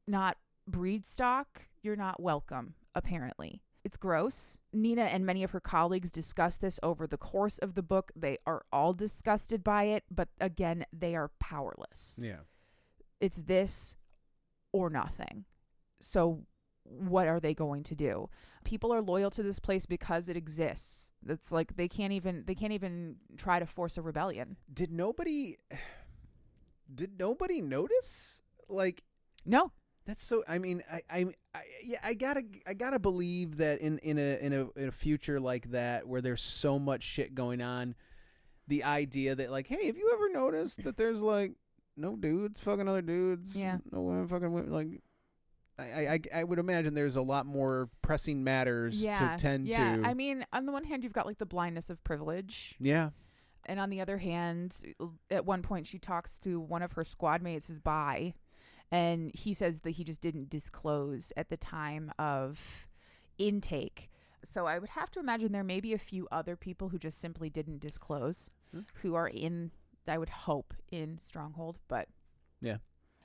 not breed stock, you're not welcome, apparently. It's gross. Nina and many of her colleagues discuss this over the course of the book. They are all disgusted by it, but again, they are powerless. Yeah. It's this or nothing. So what are they going to do? People are loyal to this place because it exists. It's like they can't even try to force a rebellion. Did nobody notice? No. That's so. I mean, I gotta believe that in a future like that where there's so much shit going on, the idea that hey, have you ever noticed that there's no dudes fucking other dudes? Yeah. No women fucking women. I would imagine there's a lot more pressing matters to tend to. Yeah. I mean, on the one hand, you've got the blindness of privilege. Yeah. And on the other hand, at one point, she talks to one of her squad mates as bi. And he says that he just didn't disclose at the time of intake. So I would have to imagine there may be a few other people who just simply didn't disclose, who are I would hope, in Stronghold. But yeah,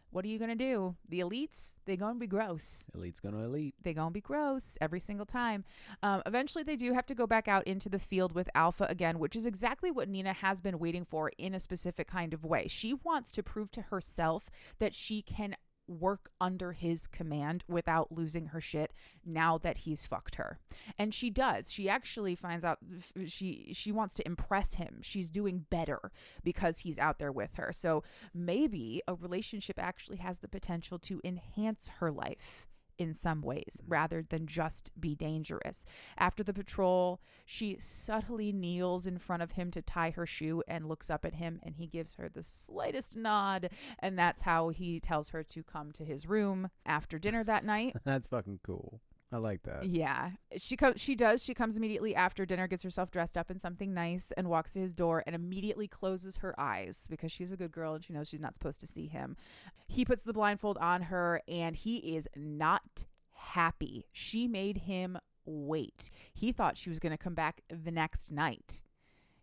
what are you going to do? The elites, they're going to be gross. Elite's going to elite. They're going to be gross every single time. Eventually, they do have to go back out into the field with Alpha again, which is exactly what Nina has been waiting for in a specific kind of way. She wants to prove to herself that she can work under his command without losing her shit now that he's fucked her. And she does. She actually finds out she wants to impress him. She's doing better because he's out there with her. So maybe a relationship actually has the potential to enhance her life in some ways rather than just be dangerous. After the patrol, she subtly kneels in front of him to tie her shoe and looks up at him, and he gives her the slightest nod, and that's how he tells her to come to his room after dinner that night. That's fucking cool. I like that. Yeah. She comes immediately after dinner, gets herself dressed up in something nice and walks to his door and immediately closes her eyes because she's a good girl and she knows she's not supposed to see him. He puts the blindfold on her and he is not happy. She made him wait. He thought she was going to come back the next night.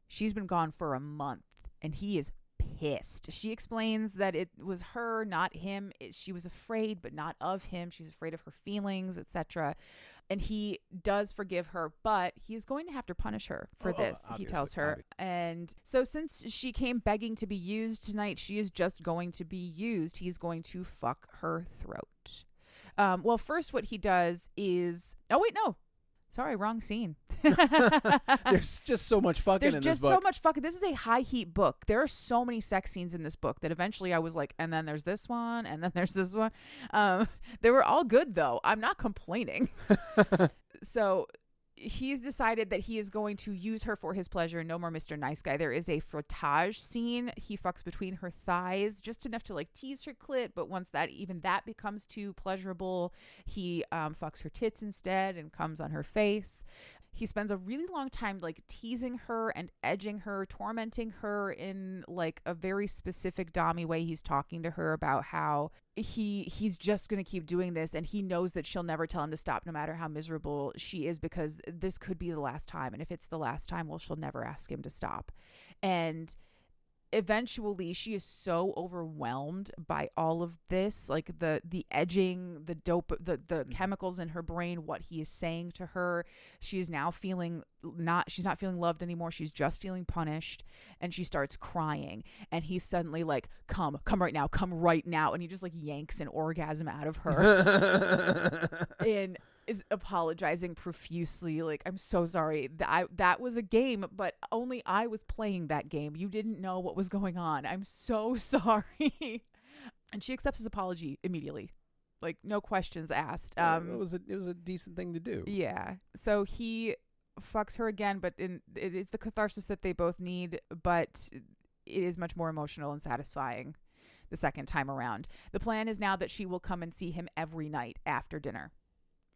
She's been gone for a month and he is pissed. She explains that it was her, not him. She was afraid, but not of him. She's afraid of her feelings, etc. And he does forgive her, but he's going to have to punish her for this, he tells her. And so since she came begging to be used tonight, she is just going to be used. He's going to fuck her throat. Well, first what he does is... Oh, wait, no. Sorry, wrong scene. There's just so much fucking There's in just this book. so much fucking. This is a high heat book. There are so many sex scenes in this book that eventually I was like, and then there's this one, and then there's this one. They were all good though. I'm not complaining. So he's decided that he is going to use her for his pleasure. No more Mr. Nice Guy. There is a frottage scene. He fucks between her thighs just enough to like tease her clit, but once that becomes too pleasurable, he fucks her tits instead and comes on her face. He spends a really long time like teasing her and edging her, tormenting her in like a very specific dommy way. He's talking to her about how he's just going to keep doing this, and he knows that she'll never tell him to stop no matter how miserable she is, because this could be the last time, and if it's the last time, well, she'll never ask him to stop. And eventually she is so overwhelmed by all of this, like the edging, the dope, the chemicals in her brain, what he is saying to her. She is now she's not feeling loved anymore. She's just feeling punished, and she starts crying, and he's suddenly like, come right now. And he just like yanks an orgasm out of her and is apologizing profusely, like, I'm so sorry, that was a game, but only I was playing that game. You didn't know what was going on. I'm so sorry. And she accepts his apology immediately, like no questions asked. It was a decent thing to do. Yeah. So he fucks her again, but it is the catharsis that they both need, but it is much more emotional and satisfying the second time around. The plan is now that she will come and see him every night after dinner.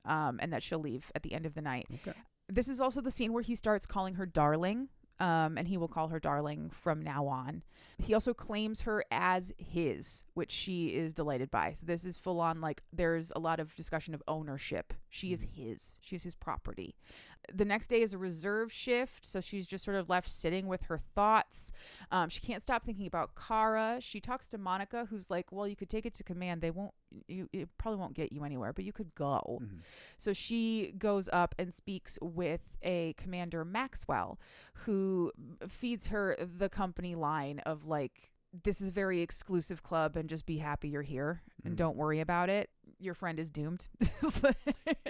And that she'll leave at the end of the night. Okay. This is also the scene where he starts calling her darling, and he will call her darling from now on. He also claims her as his, which she is delighted by. So this is full on, like, there's a lot of discussion of ownership. She is his. She's his property. The next day is a reserve shift, so she's just sort of left sitting with her thoughts. She can't stop thinking about Kara. She talks to Monica, who's like, well, you could take it to command. It probably won't get you anywhere, but you could go. Mm-hmm. So she goes up and speaks with a Commander Maxwell, who feeds her the company line of like, this is a very exclusive club, and just be happy you're here and don't worry about it. Your friend is doomed.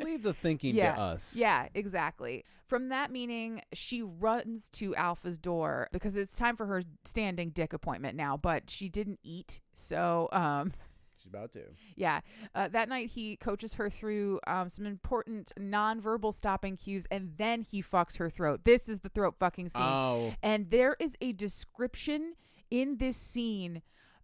Leave the thinking to us. Yeah, exactly. From that meeting, she runs to Alpha's door because it's time for her standing dick appointment now, but she didn't eat. So, she's about to. Yeah. That night, he coaches her through some important nonverbal stopping cues, and then he fucks her throat. This is the throat fucking scene. Oh. And there is a description in this scene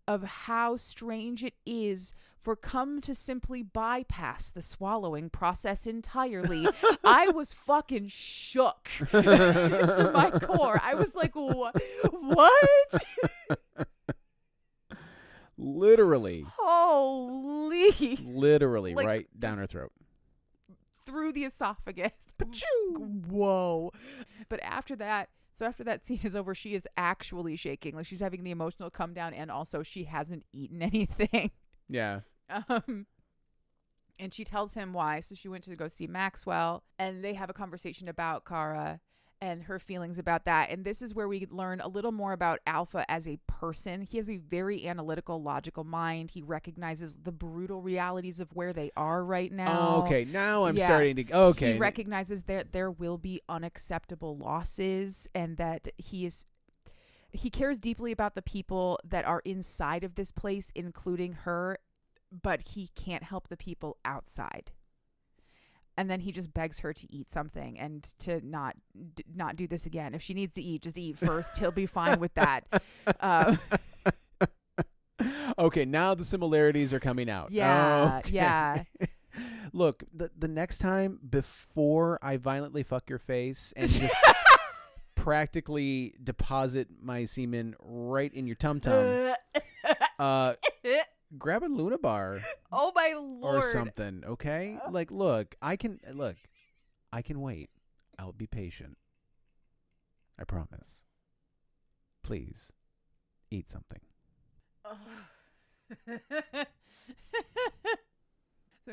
of how strange it is for cum to simply bypass the swallowing process entirely. I was fucking shook to my core. I was like, what? Literally. Holy. Literally, like, right down her throat. Through the esophagus. Pachoo! Whoa. But after that scene is over, she is actually shaking. Like, she's having the emotional come down, and also she hasn't eaten anything. Yeah. And she tells him why. So she went to go see Maxwell, and they have a conversation about Kara and her feelings about that. And this is where we learn a little more about Alpha as a person. He has a very analytical, logical mind. He recognizes the brutal realities of where they are right now. Oh, okay, now I'm starting to... Okay. He recognizes that there will be unacceptable losses, and that he cares deeply about the people that are inside of this place, including her, but he can't help the people outside. And then he just begs her to eat something and to not do this again. If she needs to eat, just eat first. He'll be fine with that. Okay, now the similarities are coming out. Yeah, okay. yeah. Look, the next time, before I violently fuck your face and just practically deposit my semen right in your tum-tum, grab a Luna bar. Oh my Lord. Or something, okay? Like, look, I can wait. I'll be patient. I promise. Please, eat something.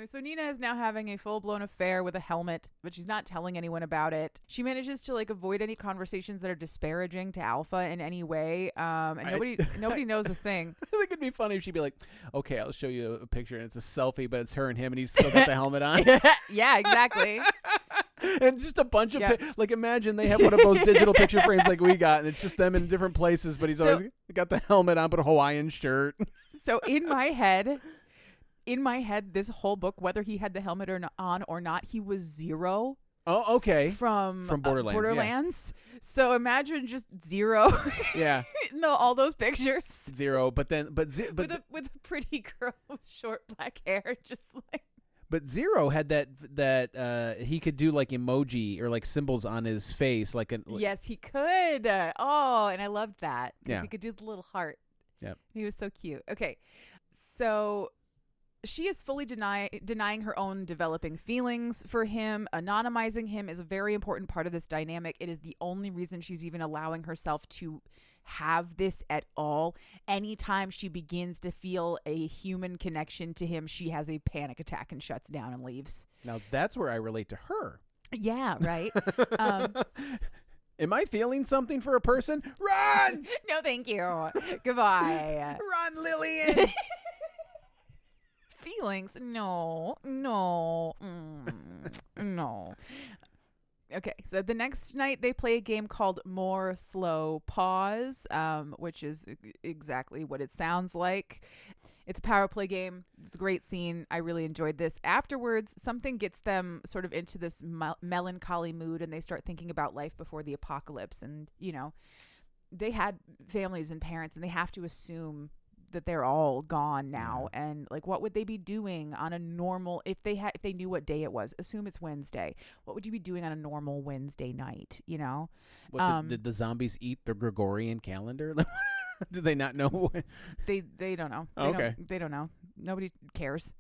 So Nina is now having a full-blown affair with a helmet, but she's not telling anyone about it. She manages to like avoid any conversations that are disparaging to Alpha in any way, and nobody knows a thing. I think it'd be funny if she'd be like, okay, I'll show you a picture, and it's a selfie, but it's her and him, and he's still got the helmet on. Yeah, exactly. And just a bunch of like, imagine they have one of those digital picture frames like we got, and it's just them in different places, but he's always got the helmet on but a Hawaiian shirt. So in my head, this whole book, whether he had the helmet on or not, he was Zero. Oh, okay. From Borderlands. Borderlands. Yeah. So imagine just Zero. Yeah. No, all those pictures. Zero, but with a pretty girl with short black hair, just like. But Zero had that he could do like emoji or like symbols on his face, yes, he could. Oh, and I loved that because he could do the little heart. Yeah, he was so cute. Okay, so she is fully denying her own developing feelings for him. Anonymizing him is a very important part of this dynamic. It is the only reason she's even allowing herself to have this at all. Anytime she begins to feel a human connection to him, she has a panic attack and shuts down and leaves. Now that's where I relate to her. Yeah, right. Am I feeling something for a person? Run! No, thank you. Goodbye. Run, Lillian. Feelings? No. Okay, so the next night they play a game called More Slow Pause, which is exactly what it sounds like. It's a power play game. It's a great scene. I really enjoyed this. Afterwards, something gets them sort of into this melancholy mood, and they start thinking about life before the apocalypse. And, they had families and parents, and they have to assume that they're all gone now. And like, what would they be doing on a normal, if they knew what day it was? Assume it's Wednesday. What would you be doing on a normal Wednesday night? Did the zombies eat the Gregorian calendar? Did they not know? They don't know. They don't know. Nobody cares.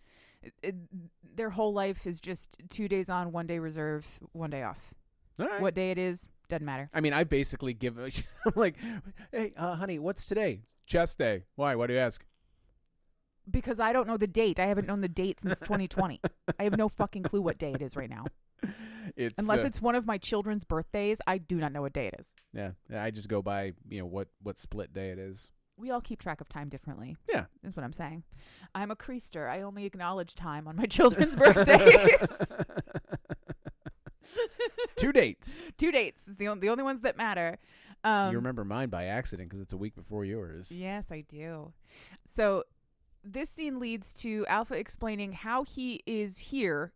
Their whole life is just 2 days on, 1 day reserve, 1 day off. All right. What day it is doesn't matter. I mean, I basically give. I'm like, hey, honey, what's today? Chess day. Why? Why do you ask? Because I don't know the date. I haven't known the date since 2020. I have no fucking clue what day it is right now. Unless it's one of my children's birthdays, I do not know what day it is. Yeah, I just go by what split day it is. We all keep track of time differently. Yeah, is what I'm saying. I'm a creaster. I only acknowledge time on my children's birthdays. 2 dates. 2 dates. It's the only ones that matter. You remember mine by accident because it's a week before yours. Yes, I do. So this scene leads to Alpha explaining how he is here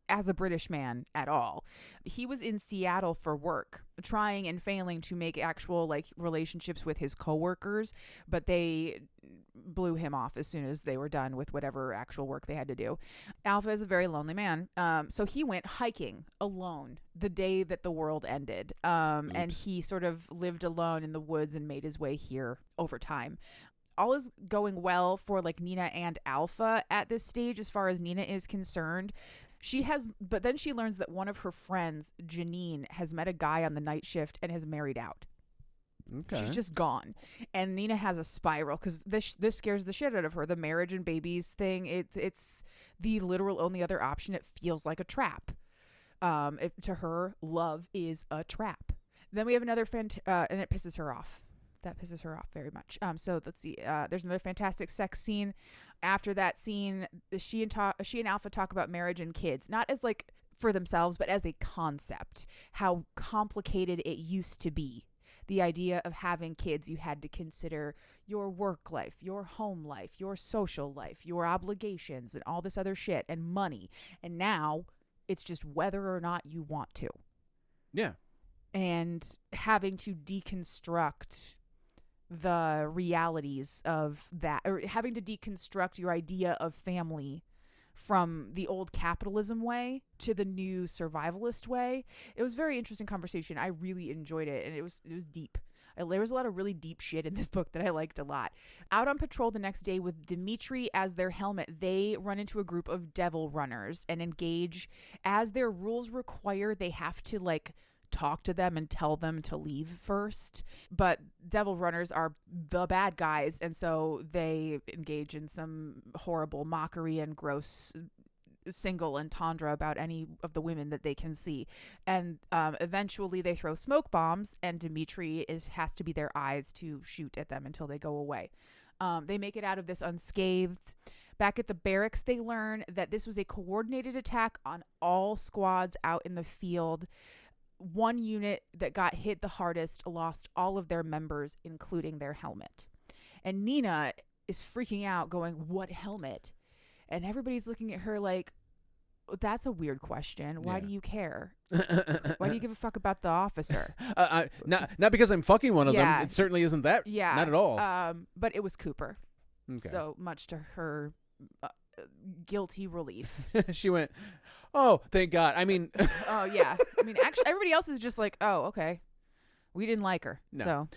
as a British man at all. He was in Seattle for work, trying and failing to make actual relationships with his coworkers, but they blew him off as soon as they were done with whatever actual work they had to do. Alpha is a very lonely man. So he went hiking alone the day that the world ended. And he sort of lived alone in the woods and made his way here over time. All is going well for Nina and Alpha at this stage as far as Nina is concerned. But then she learns that one of her friends, Janine, has met a guy on the night shift and has married out. Okay. She's just gone. And Nina has a spiral because this scares the shit out of her. The marriage and babies thing, it's the literal only other option. It feels like a trap. To her, love is a trap. Then we have another and it pisses her off. That pisses her off very much. So let's see. There's another fantastic sex scene. After that scene, she and Alpha talk about marriage and kids, not as for themselves, but as a concept. How complicated it used to be. The idea of having kids, you had to consider your work life, your home life, your social life, your obligations, and all this other shit, and money. And now it's just whether or not you want to. Yeah. And having to deconstruct the realities of that, or having to deconstruct your idea of family from the old capitalism way to the new survivalist way. It was a very interesting conversation. I really enjoyed it, and it was deep. There was a lot of really deep shit in this book that I liked a lot. Out on patrol the next day with Dimitri as their helmet, they run into a group of devil runners and engage. As their rules require, they have to talk to them and tell them to leave first. But devil runners are the bad guys, and so they engage in some horrible mockery and gross single entendre about any of the women that they can see. And eventually they throw smoke bombs, and Dimitri has to be their eyes to shoot at them until they go away. They make it out of this unscathed, Back at the barracks, they learn that this was a coordinated attack on all squads out in the field. One unit that got hit the hardest lost all of their members, including their helmet. And Nina is freaking out, going, "What helmet?" And everybody's looking at her like, "That's a weird question. Why do you care? Why do you give a fuck about the officer?" Not because I'm fucking one of them. It certainly isn't that. Yeah. Not at all. But it was Cooper. Okay. So much to her guilty relief. She went, "Oh, thank God." I mean. Oh, yeah. I mean, actually, everybody else is just like, "Oh, okay. We didn't like her." No. So.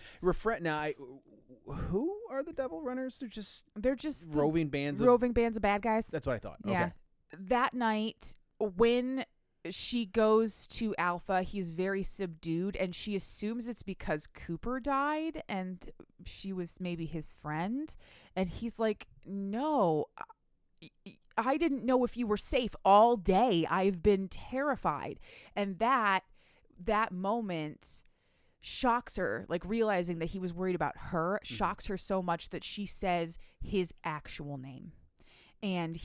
Who are the Devil Runners? They're just roving bands of bad guys. That's what I thought. Yeah. Okay. That night, when she goes to Alpha, he's very subdued, and she assumes it's because Cooper died and she was maybe his friend. And he's like, "No, I didn't know if you were safe all day. I've been terrified." And that moment shocks her, like realizing that he was worried about her, shocks her so much that she says his actual name. And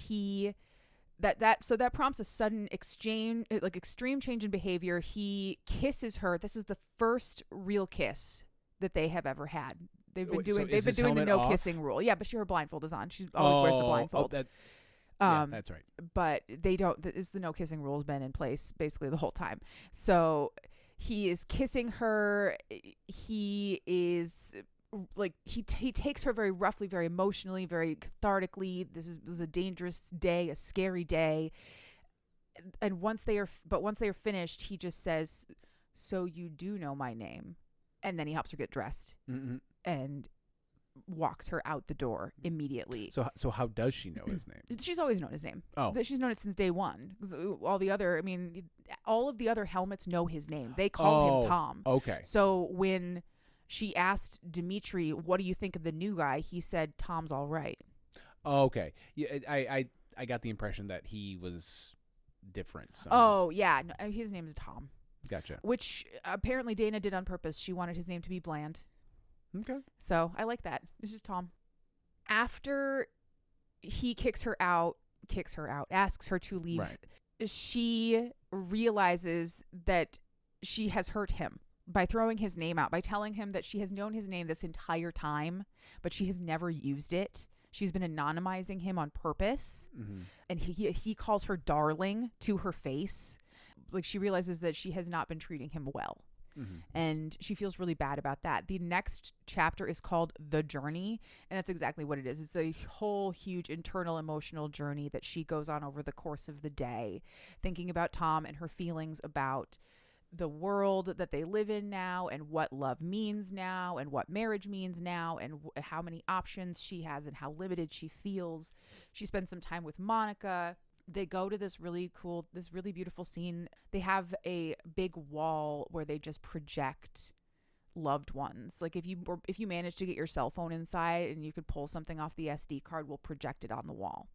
so that prompts a sudden exchange, like extreme change in behavior. He kisses her. This is the first real kiss that they have ever had. They've been doing the no kissing rule. Yeah, but her blindfold is on. She always wears the blindfold. That's right. But they don't. The no kissing rule has been in place basically the whole time. So he is kissing her. He is like he takes her very roughly, very emotionally, very cathartically. This was a dangerous day, a scary day. And once they are finished, he just says, "So you do know my name," and then he helps her get dressed and walks her out the door immediately. So how does she know his name? She's always known his name. Oh, she's known it since day one. All of the other helmets know his name. They call him Tom. Okay. So when she asked Dimitri, "What do you think of the new guy?" he said, "Tom's all right." Okay. Yeah, I got the impression that he was different. Oh yeah, no, his name is Tom. Gotcha. Which apparently Dana did on purpose. She wanted his name to be bland. Okay. So I like that. It's just Tom. After he kicks her out, asks her to leave, right, she realizes that she has hurt him by throwing his name out, by telling him that she has known his name this entire time, but she has never used it. She's been anonymizing him on purpose. And he calls her darling to her face. Like, she realizes that she has not been treating him well. And she feels really bad about that. The next chapter is called The Journey, and that's exactly what it is. It's a whole huge internal emotional journey that she goes on over the course of the day, thinking about Tom and her feelings about the world that they live in now, and what love means now, and what marriage means now, and how many options she has and how limited she feels. She spends some time with Monica. They go to this really beautiful scene. They have a big wall where they just project loved ones. Like, if you manage to get your cell phone inside and you could pull something off the SD card, we'll project it on the wall.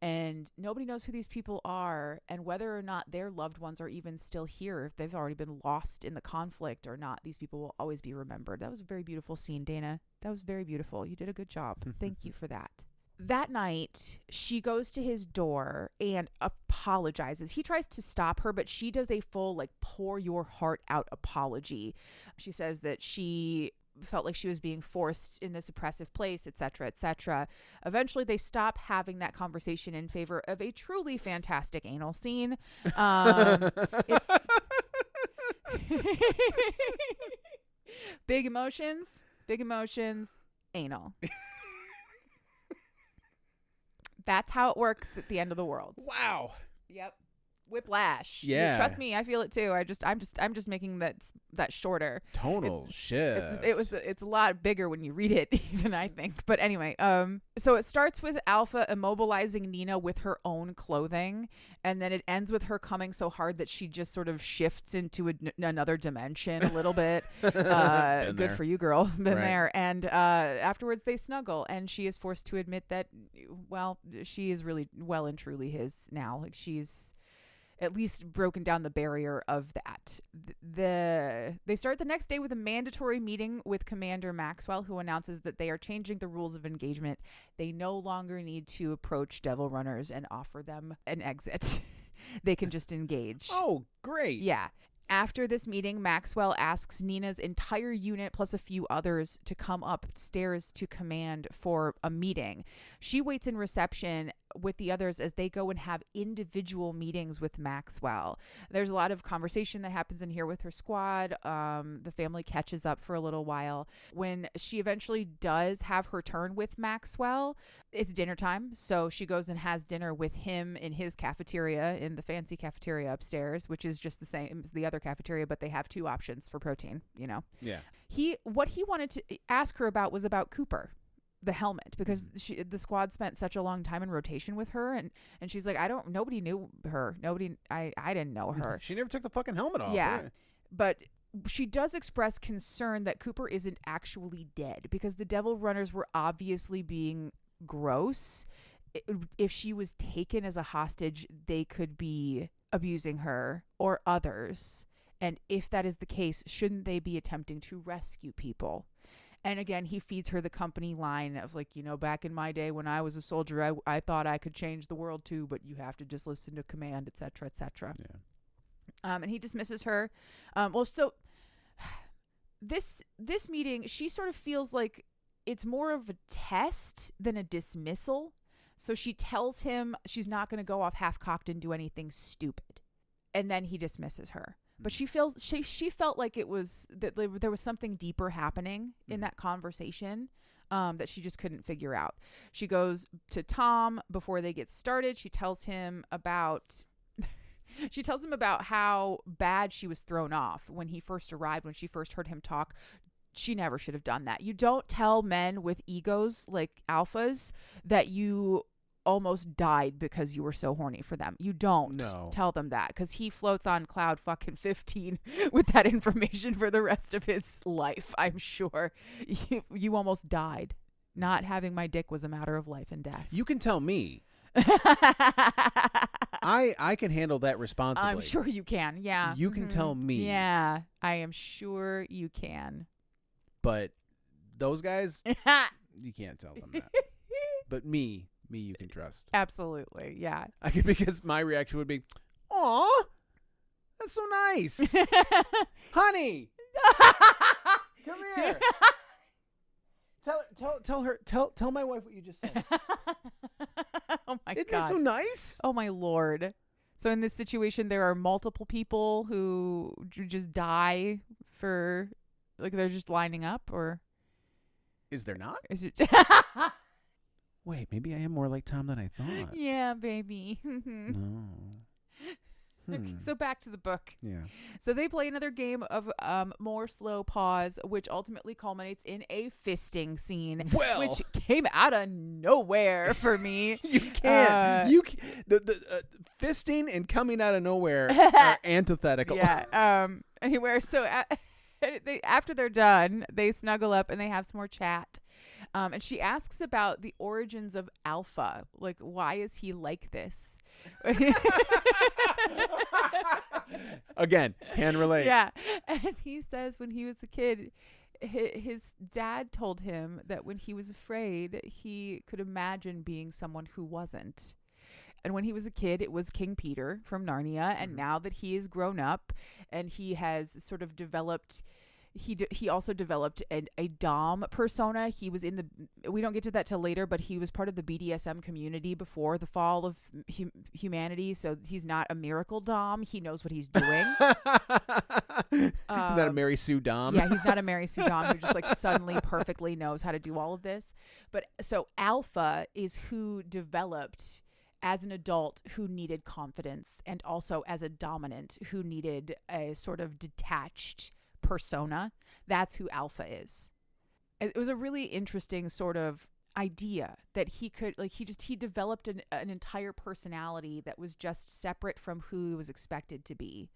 And nobody knows who these people are, and whether or not their loved ones are even still here, if they've already been lost in the conflict or not. These people will always be remembered. That was a very beautiful scene, Dana. That was very beautiful. You did a good job. Thank you for that. That night, she goes to his door and apologizes. He tries to stop her, but she does a full, like, pour your heart out apology. She says that she felt like she was being forced in this oppressive place, etc., etc. Eventually, they stop having that conversation in favor of a truly fantastic anal scene. It's big emotions, anal. That's how it works at the end of the world. Wow. Yep. Whiplash. Yeah. Trust me, I feel it too. I'm just making that shorter. Tonal shift. It's a lot bigger when you read it, even, I think. But anyway, so it starts with Alpha immobilizing Nina with her own clothing, and then it ends with her coming so hard that she just sort of shifts into another dimension a little bit. Good for you, girl. Been there. And afterwards they snuggle, and she is forced to admit that, well, she is really well and truly his now. Like, she's at least broken down the barrier of that. They start the next day with a mandatory meeting with Commander Maxwell, who announces that they are changing the rules of engagement. They no longer need to approach Devil Runners and offer them an exit. They can just engage. Oh, great. Yeah. After this meeting, Maxwell asks Nina's entire unit plus a few others to come upstairs to command for a meeting. She waits in reception with the others as they go and have individual meetings with Maxwell. There's a lot of conversation that happens in here with her squad. The family catches up for a little while. When she eventually does have her turn with Maxwell, it's dinner time. So she goes and has dinner with him in his cafeteria, in the fancy cafeteria upstairs, which is just the same as the other cafeteria, but they have two options for protein, you know. Yeah. What he wanted to ask her about was about Cooper, the helmet, because the squad spent such a long time in rotation with her, and she's like, nobody knew her. I didn't know her. She never took the fucking helmet off. Yeah. But she does express concern that Cooper isn't actually dead, because the Devil Runners were obviously being gross. If she was taken as a hostage, they could be abusing her or others. And if that is the case, shouldn't they be attempting to rescue people? And again, he feeds her the company line of like, back in my day when I was a soldier, I thought I could change the world too, but you have to just listen to command, et cetera, et cetera. Yeah. And he dismisses her. This meeting, she sort of feels like it's more of a test than a dismissal. So she tells him she's not going to go off half-cocked and do anything stupid. And then he dismisses her. But she felt like it was that there was something deeper happening in that conversation that she just couldn't figure out. She goes to Tom before they get started. She tells him about how bad she was thrown off when he first arrived, when she first heard him talk. She never should have done that. You don't tell men with egos like alphas that you almost died because you were so horny for them. You don't tell them that, because he floats on cloud fucking 15 with that information for the rest of his life. I'm sure you almost died. Not having my dick was a matter of life and death. You can tell me. I can handle that responsibly. I'm sure you can. Yeah. You can tell me. Yeah, I am sure you can. But those guys, you can't tell them that. But me, you can trust. Absolutely, yeah. Because my reaction would be, "Aw, that's so nice, honey. Come here. Tell my wife what you just said." Oh my Isn't God, that so nice? Oh my Lord. So in this situation, there are multiple people who just die for, like, they're just lining up, or is there not? is it? Wait, maybe I am more like Tom than I thought. Yeah, baby. No. So back to the book. Yeah. So they play another game of more slow pause, which ultimately culminates in a fisting scene, which came out of nowhere for me. You can't. The fisting and coming out of nowhere are antithetical. Yeah. Anyway, so after they're done, they snuggle up and they have some more chat. And she asks about the origins of Alpha. Like, why is he like this? Again, can relate. Yeah. And he says when he was a kid, his dad told him that when he was afraid, he could imagine being someone who wasn't. And when he was a kid, it was King Peter from Narnia. And now that he is grown up and he has sort of developed... He also developed a Dom persona. He was in we don't get to that till later, but he was part of the BDSM community before the fall of humanity. So he's not a miracle Dom. He knows what he's doing. He's not a Mary Sue Dom. Yeah, he's not a Mary Sue Dom who just like suddenly perfectly knows how to do all of this. But so Alpha is who developed as an adult who needed confidence, and also as a dominant who needed a sort of detached persona. That's who Alpha is. It was a really interesting sort of idea that he could, like, he developed an entire personality that was just separate from who he was expected to be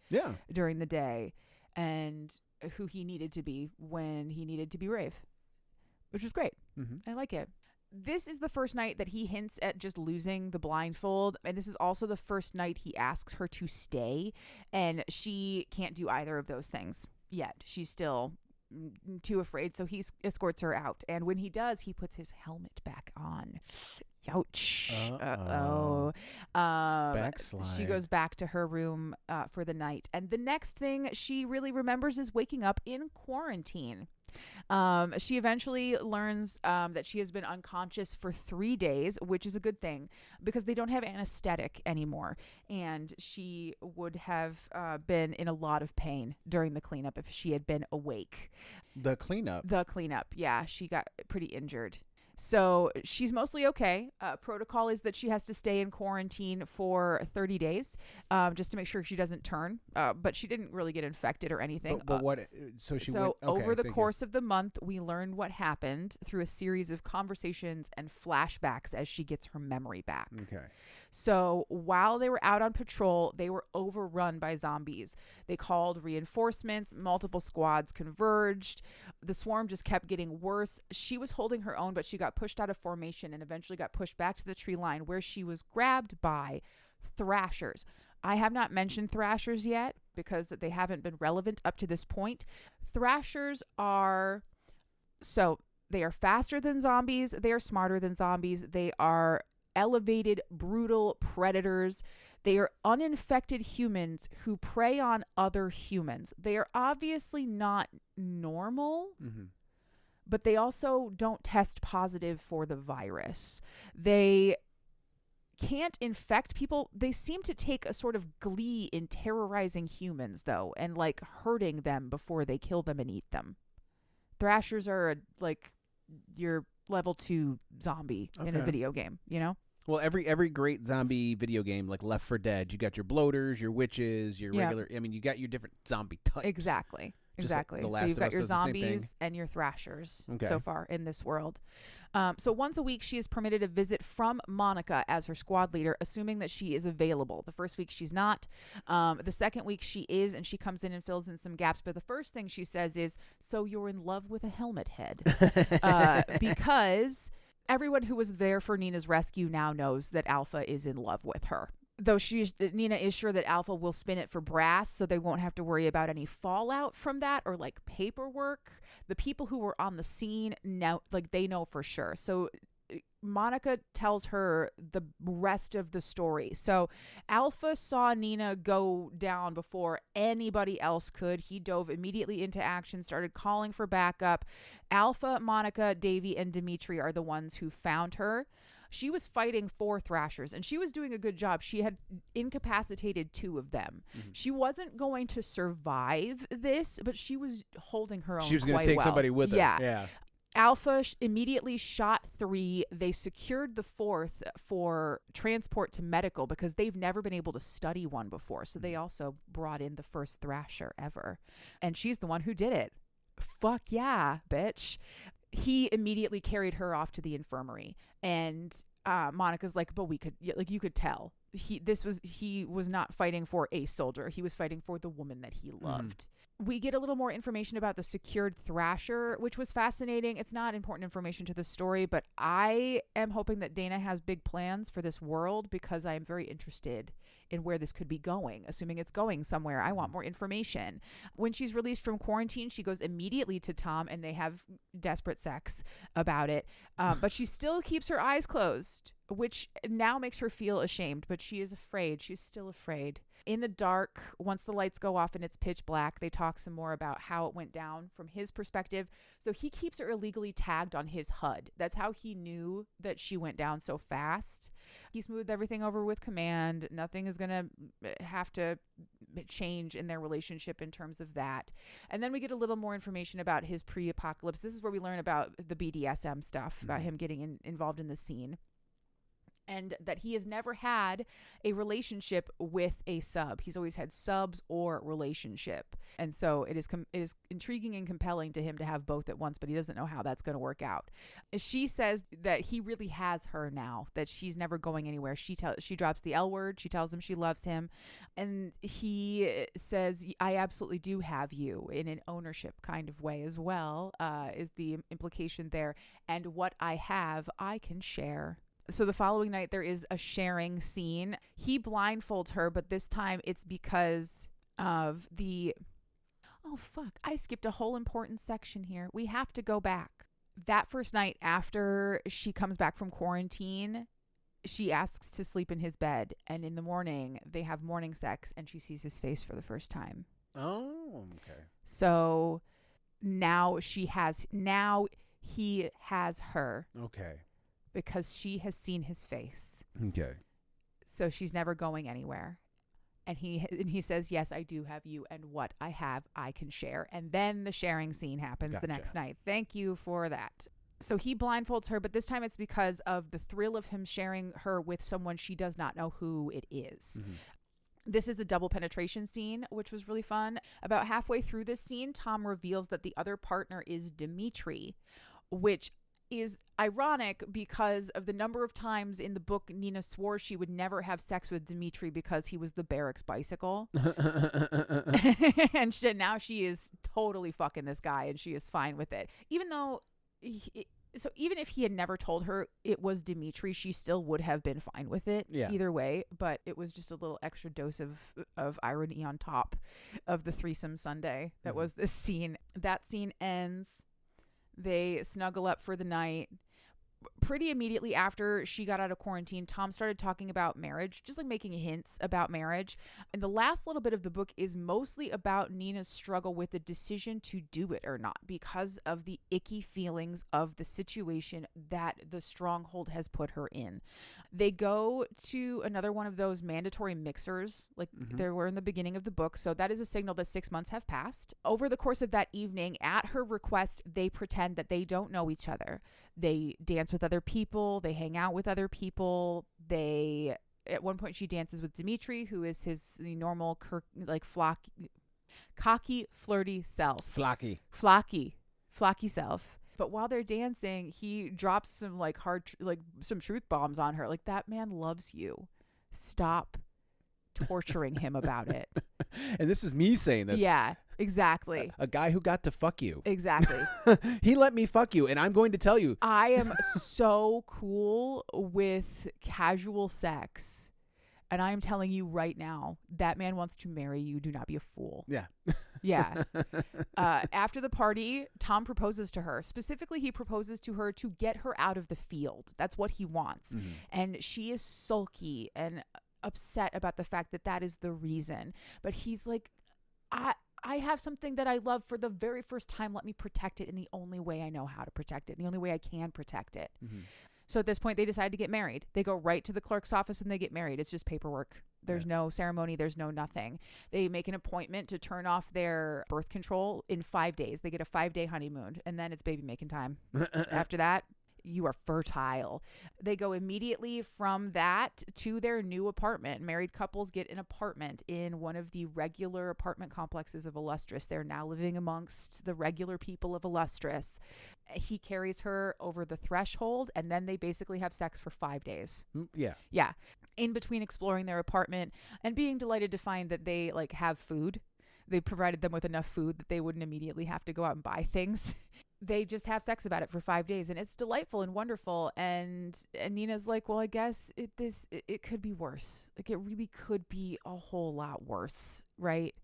during the day, and who he needed to be when he needed to be brave, which was great. I like it. this is the first night that he hints at just losing the blindfold. And this is also the first night he asks her to stay. And she can't do either of those things yet. She's still too afraid. So he escorts her out. And when he does, he puts his helmet back on. Ouch. Uh-oh. Backslide. She goes back to her room for the night. And the next thing she really remembers is waking up in quarantine. She eventually learns that she has been unconscious for 3 days, which is a good thing because they don't have anesthetic anymore. And she would have been in a lot of pain during the cleanup if she had been awake. The cleanup? The cleanup, yeah. She got pretty injured. So she's mostly okay. Protocol is that she has to stay in quarantine for 30 days just to make sure she doesn't turn. But she didn't really get infected or anything. But what? So she so went, okay, over the course of the month, we learned what happened through a series of conversations and flashbacks as she gets her memory back. Okay. So while they were out on patrol, they were overrun by zombies. They called reinforcements. Multiple squads converged. The swarm just kept getting worse. She was holding her own, but she got pushed out of formation and eventually got pushed back to the tree line where she was grabbed by thrashers. I have not mentioned thrashers yet because they haven't been relevant up to this point. Thrashers are... So they are faster than zombies. They are smarter than zombies. They are elevated, brutal predators. They are uninfected humans who prey on other humans. They are obviously not normal, but they also don't test positive for the virus. They can't infect people. They seem to take a sort of glee in terrorizing humans, though, and like hurting them before they kill them and eat them. Thrashers are like your level 2 zombie in a video game, you know? Well, every great zombie video game, like Left 4 Dead, you got your bloaters, your witches, your regular... I mean, you got your different zombie types. Exactly. Like The Last So you've of got Us your does the same zombies and your thrashers Okay. so far in this world. So once a week, she is permitted a visit from Monica as her squad leader, assuming that she is available. The first week, she's not. The second week, she is, and she comes in and fills in some gaps. But the first thing she says is, so you're in love with a helmet head. Because everyone who was there for Nina's rescue now knows that Alpha is in love with her. Though Nina is sure that Alpha will spin it for brass, so they won't have to worry about any fallout from that or like paperwork. The people who were on the scene now, like they know for sure. So Monica tells her the rest of the story. So Alpha saw Nina go down before anybody else could. He dove immediately into action, started calling for backup. Alpha, Monica, Davy, and Dimitri are the ones who found her. She was fighting 4 thrashers, and she was doing a good job. She had incapacitated 2 of them. She wasn't going to survive this, but she was holding her own. She was going to take somebody with her. Yeah. Alpha immediately shot 3. They secured the 4th for transport to medical because they've never been able to study one before. So they also brought in the first thrasher ever. And she's the one who did it. Fuck yeah, bitch. He immediately carried her off to the infirmary. And Monica's like, but we could, like, you could tell. He was not fighting for a soldier. He was fighting for the woman that he loved. We get a little more information about the secured thrasher, which was fascinating. It's not important information to the story, but I am hoping that Dana has big plans for this world because I am very interested in where this could be going. Assuming it's going somewhere, I want more information. When she's released from quarantine, she goes immediately to Tom and they have desperate sex about it. But she still keeps her eyes closed, which now makes her feel ashamed, but she is afraid. She's still afraid. In the dark, once the lights go off and it's pitch black, they talk some more about how it went down from his perspective. So he keeps her illegally tagged on his HUD. That's how he knew that she went down so fast. He smoothed everything over with command. Nothing is going to have to change in their relationship in terms of that. And then we get a little more information about his pre-apocalypse. This is where we learn about the BDSM stuff, about him getting involved in the scene. and that he has never had a relationship with a sub. He's always had subs or relationship. And so it is intriguing and compelling to him to have both at once, but he doesn't know how that's going to work out. She says that he really has her now, that she's never going anywhere. She drops the L word. She tells him she loves him. And he says, I absolutely do have you, in an ownership kind of way as well, is the implication there. And what I have, I can share. So the following night, there is a sharing scene. He blindfolds her, but this time it's because of the... Oh, fuck. I skipped a whole important section here. We have to go back. That first night after she comes back from quarantine, she asks to sleep in his bed. And in the morning, they have morning sex, and she sees his face for the first time. Oh, okay. So now he has her. Okay. Because she has seen his face. Okay. So she's never going anywhere. And he says, yes, I do have you, and what I have, I can share. And then the sharing scene happens the next night. Thank you for that. So he blindfolds her, but this time it's because of the thrill of him sharing her with someone she does not know who it is. Mm-hmm. This is a double penetration scene, which was really fun. About halfway through this scene, Tom reveals that the other partner is Dimitri, which is ironic because of the number of times in the book Nina swore she would never have sex with Dimitri because he was the barracks bicycle. And now she is totally fucking this guy, and she is fine with it. Even though, even if he had never told her it was Dimitri, she still would have been fine with it either way. But it was just a little extra dose of irony on top of the threesome Sunday that was this scene. That scene ends. They snuggle up for the night. Pretty immediately after she got out of quarantine, Tom started talking about marriage, just like making hints about marriage. And the last little bit of the book is mostly about Nina's struggle with the decision to do it or not because of the icky feelings of the situation that the stronghold has put her in. They go to another one of those mandatory mixers like there were in the beginning of the book. So that is a signal that 6 months have passed. Over the course of that evening, at her request, they pretend that they don't know each other. They dance with other people. They hang out with other people. At one point, she dances with Dimitri, who is his normal, cocky, flirty self. Flocky self. But while they're dancing, he drops some some truth bombs on her. Like, that man loves you. Stop torturing him about it. And this is me saying this. Yeah, exactly. A guy who got to fuck you. Exactly. He let me fuck you, and I'm going to tell you. I am so cool with casual sex, and I am telling you right now, that man wants to marry you. Do not be a fool. Yeah. Yeah. After the party, Tom proposes to her. Specifically, he proposes to her to get her out of the field. That's what he wants. Mm-hmm. And she is sulky and upset about the fact that is the reason. But he's like, I have something that I love for the very first time. Let me protect it in the only way I know how to protect it, the only way I can protect it. Mm-hmm. So at this point, they decide to get married. They go right to the clerk's office and they get married. It's just paperwork. There's no ceremony. There's no nothing. They make an appointment to turn off their birth control in 5 days. They get a 5-day honeymoon, and then it's baby making time. After that, you are fertile. They go immediately from that to their new apartment. Married couples get an apartment in one of the regular apartment complexes of Illustris. They're now living amongst the regular people of Illustris. He carries her over the threshold, and then they basically have sex for 5 days. Yeah. Yeah. In between exploring their apartment and being delighted to find that they have food. They provided them with enough food that they wouldn't immediately have to go out and buy things. They just have sex about it for 5 days, and it's delightful and wonderful. And Nina's like, well, I guess it could be worse. Like, it really could be a whole lot worse, right?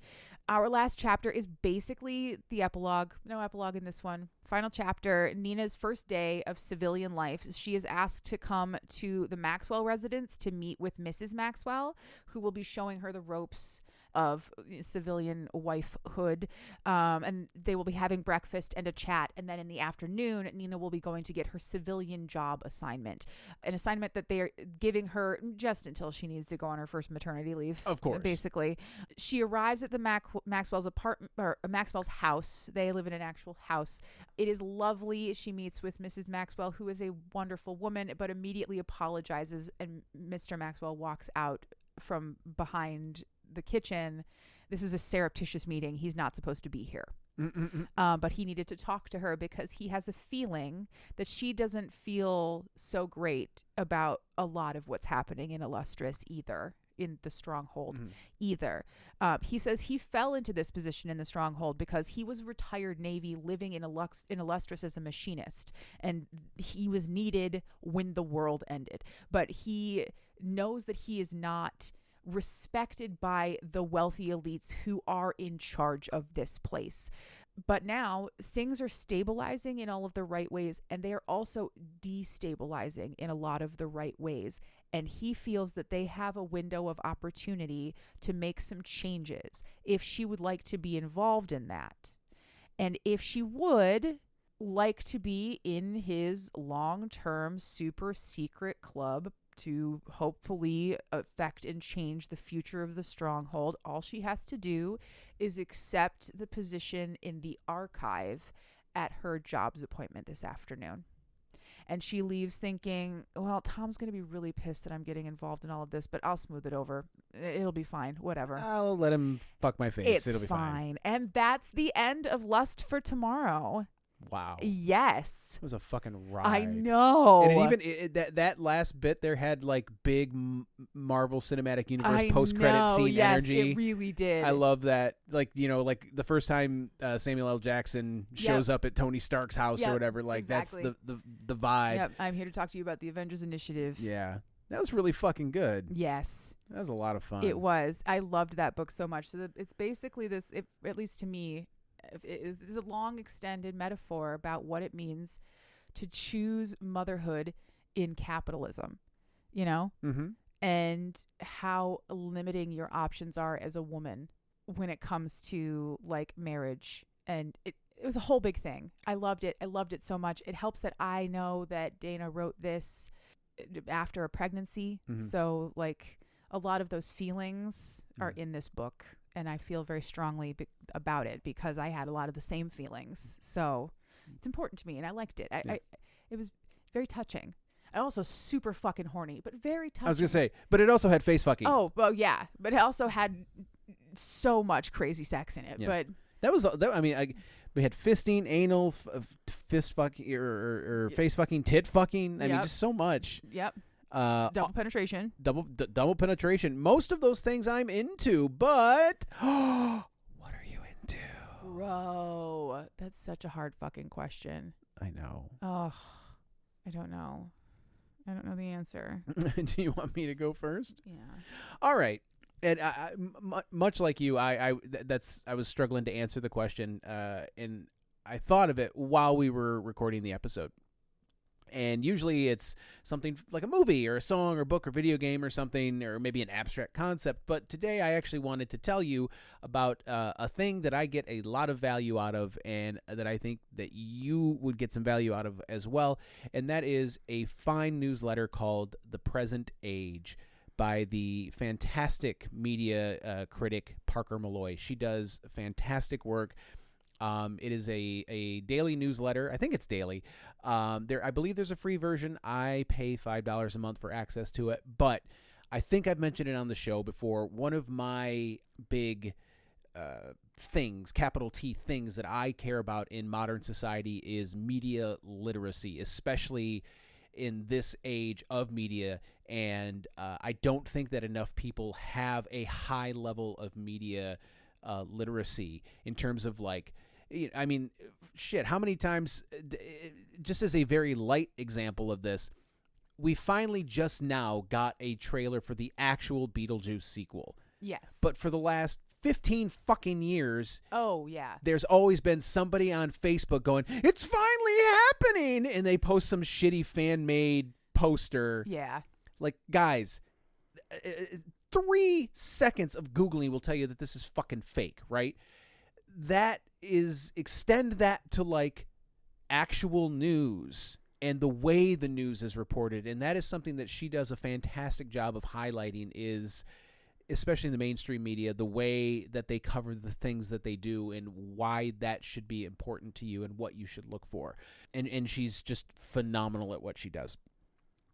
Our last chapter is basically the epilogue. No epilogue in this one. Final chapter, Nina's first day of civilian life. She is asked to come to the Maxwell residence to meet with Mrs. Maxwell, who will be showing her the ropes of civilian wifehood. And they will be having breakfast and a chat. And then in the afternoon, Nina will be going to get her civilian job assignment, an assignment that they are giving her just until she needs to go on her first maternity leave. Of course. Basically, she arrives at the Maxwell's apartment, or Maxwell's house. They live in an actual house. It is lovely. She meets with Mrs. Maxwell, who is a wonderful woman, but immediately apologizes, and Mr. Maxwell walks out from behind the kitchen. This is a surreptitious meeting. He's not supposed to be here. But he needed to talk to her because he has a feeling that she doesn't feel so great about a lot of what's happening in Illustrious either, in the Stronghold either. He says he fell into this position in the Stronghold because he was retired Navy living in Illustrious as a machinist, and he was needed when the world ended. But he knows that he is not respected by the wealthy elites who are in charge of this place. But now things are stabilizing in all of the right ways, and they are also destabilizing in a lot of the right ways. And he feels that they have a window of opportunity to make some changes if she would like to be involved in that. And if she would like to be in his long-term super secret club to hopefully affect and change the future of the Stronghold, all she has to do is accept the position in the archive at her jobs appointment this afternoon. And she leaves thinking, well, Tom's going to be really pissed that I'm getting involved in all of this, but I'll smooth it over. It'll be fine. Whatever. I'll let him fuck my face. It'll be fine. And that's the end of Lust for Tomorrow. Wow. Yes. It was a fucking ride. I know. And that last bit there had like big Marvel Cinematic Universe post-credit scene energy. Yes, it really did. I love that. Like, you know, like the first time Samuel L. Jackson shows up at Tony Stark's house or whatever, like exactly. That's the vibe. Yep. I'm here to talk to you about the Avengers Initiative. Yeah. That was really fucking good. Yes. That was a lot of fun. It was. I loved that book so much. So it's basically this, at least to me, it's a long extended metaphor about what it means to choose motherhood in capitalism, you know, and how limiting your options are as a woman when it comes to like marriage. And it was a whole big thing. I loved it. I loved it so much. It helps that I know that Dana wrote this after a pregnancy. So like a lot of those feelings are in this book. And I feel very strongly about it because I had a lot of the same feelings. So it's important to me, and I liked it. It was very touching. And also super fucking horny, but very touching. I was going to say, but it also had face fucking. Oh, well, yeah. But it also had so much crazy sex in it. Yeah. But that was, I mean, we had fisting, anal, fist fucking, or face fucking, tit fucking. I mean, just so much. Yep. Double penetration. Double penetration. Most of those things I'm into, but what are you into? Bro, that's such a hard fucking question. I know. Oh, I don't know. I don't know the answer. Do you want me to go first? Yeah. All right. And much like you, I was struggling to answer the question, and I thought of it while we were recording the episode. And usually it's something like a movie or a song or book or video game or something, or maybe an abstract concept. But today I actually wanted to tell you about a thing that I get a lot of value out of, and that I think that you would get some value out of as well. And that is a fine newsletter called The Present Age by the fantastic media critic Parker Malloy. She does fantastic work. It is a daily newsletter. I think it's daily. I believe there's a free version. I pay $5 a month for access to it, but I think I've mentioned it on the show before. One of my big things, capital T things that I care about in modern society is media literacy, especially in this age of media. And I don't think that enough people have a high level of media literacy in terms of like, I mean, shit, how many times, just as a very light example of this, we finally just now got a trailer for the actual Beetlejuice sequel. Yes. But for the last 15 fucking years, oh yeah, there's always been somebody on Facebook going, it's finally happening, and they post some shitty fan-made poster. Yeah. Like, guys, 3 seconds of Googling will tell you that this is fucking fake, right? That is, extend that to like actual news and the way the news is reported. And that is something that she does a fantastic job of highlighting, is especially in the mainstream media, the way that they cover the things that they do and why that should be important to you and what you should look for. And she's just phenomenal at what she does.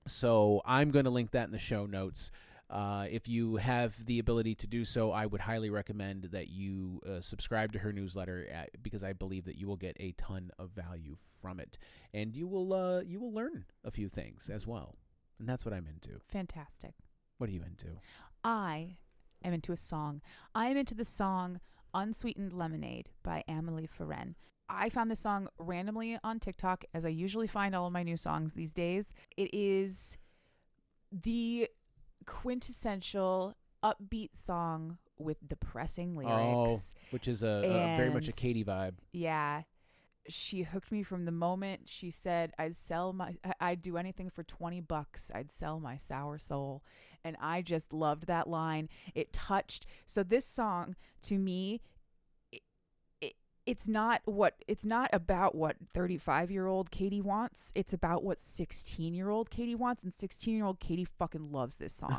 So I'm going to link that in the show notes. If you have the ability to do so, I would highly recommend that you subscribe to her newsletter, because I believe that you will get a ton of value from it, and you will learn a few things as well. And that's what I'm into. Fantastic. What are you into? I am into a song. I am into the song Unsweetened Lemonade by Amelie Ferren. I found this song randomly on TikTok, as I usually find all of my new songs these days. It is the quintessential upbeat song with depressing lyrics. Which is a very much a Katie vibe. Yeah. She hooked me from the moment she said, I'd do anything for $20. I'd sell my sour soul. And I just loved that line. It touched. So this song, to me, it's not about what 35-year-old Katie wants. It's about what 16-year-old Katie wants. And 16-year-old Katie fucking loves this song.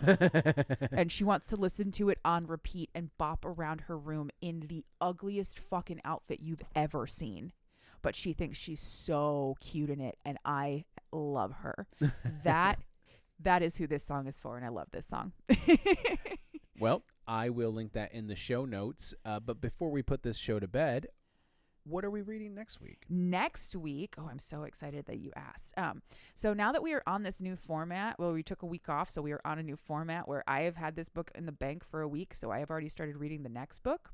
And she wants to listen to it on repeat and bop around her room in the ugliest fucking outfit you've ever seen. But she thinks she's so cute in it, and I love her. That is who this song is for, and I love this song. Well, I will link that in the show notes. But before we put this show to bed, what are we reading next week? Next week, I'm so excited that you asked. So now that we are on this new format, we took a week off, so we are on a new format where I have had this book in the bank for a week, so I have already started reading the next book.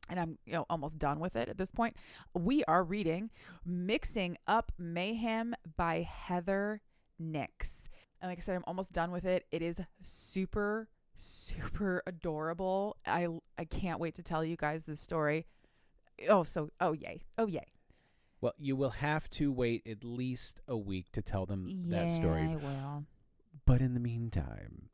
And I'm almost done with it at this point. We are reading Mixing Up Mayhem by Heather Nix. And like I said, I'm almost done with it. It is super, super adorable. I can't wait to tell you guys this story. Oh yay. Well, you will have to wait at least a week to tell them that story. Yeah, I will. But in the meantime,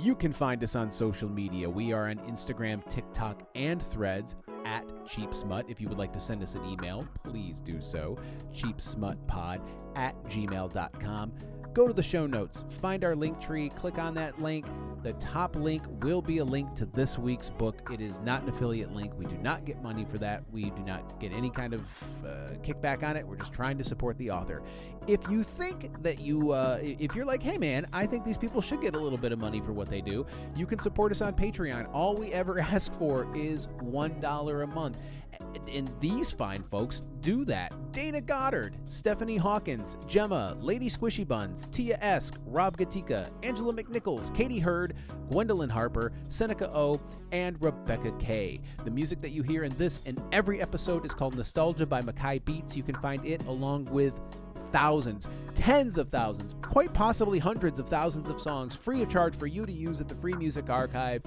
you can find us on social media. We are on Instagram, TikTok, and Threads at Cheap Smut. If you would like to send us an email, please do so. cheapsmutpod@gmail.com. Go to the show notes, find our link tree, click on that link. The top link will be a link to this week's book. It is not an affiliate link. We do not get money for that. We do not get any kind of kickback on it. We're just trying to support the author. If you think that if you're like, hey man, I think these people should get a little bit of money for what they do, you can support us on Patreon. All we ever ask for is $1 a month. And these fine folks do that. Dana Goddard, Stephanie Hawkins, Gemma, Lady Squishy Buns, Tia Esk, Rob Gatika, Angela McNichols, Katie Hurd, Gwendolyn Harper, Seneca O, and Rebecca K. The music that you hear in this and every episode is called Nostalgia by Mackay Beats. You can find it along with thousands, tens of thousands, quite possibly hundreds of thousands of songs free of charge for you to use at the Free Music Archive,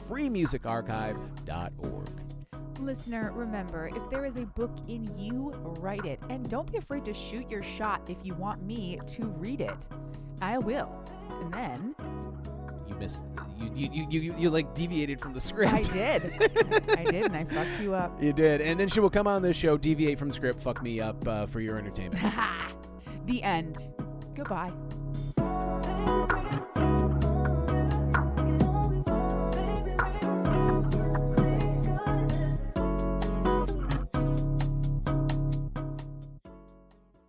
freemusicarchive.org. Listener, remember, if there is a book in you, write it. And don't be afraid to shoot your shot if you want me to read it. I will. And then... You missed... You like deviated from the script. I did. And I fucked you up. You did. And then she will come on this show, deviate from the script, fuck me up for your entertainment. The end. Goodbye.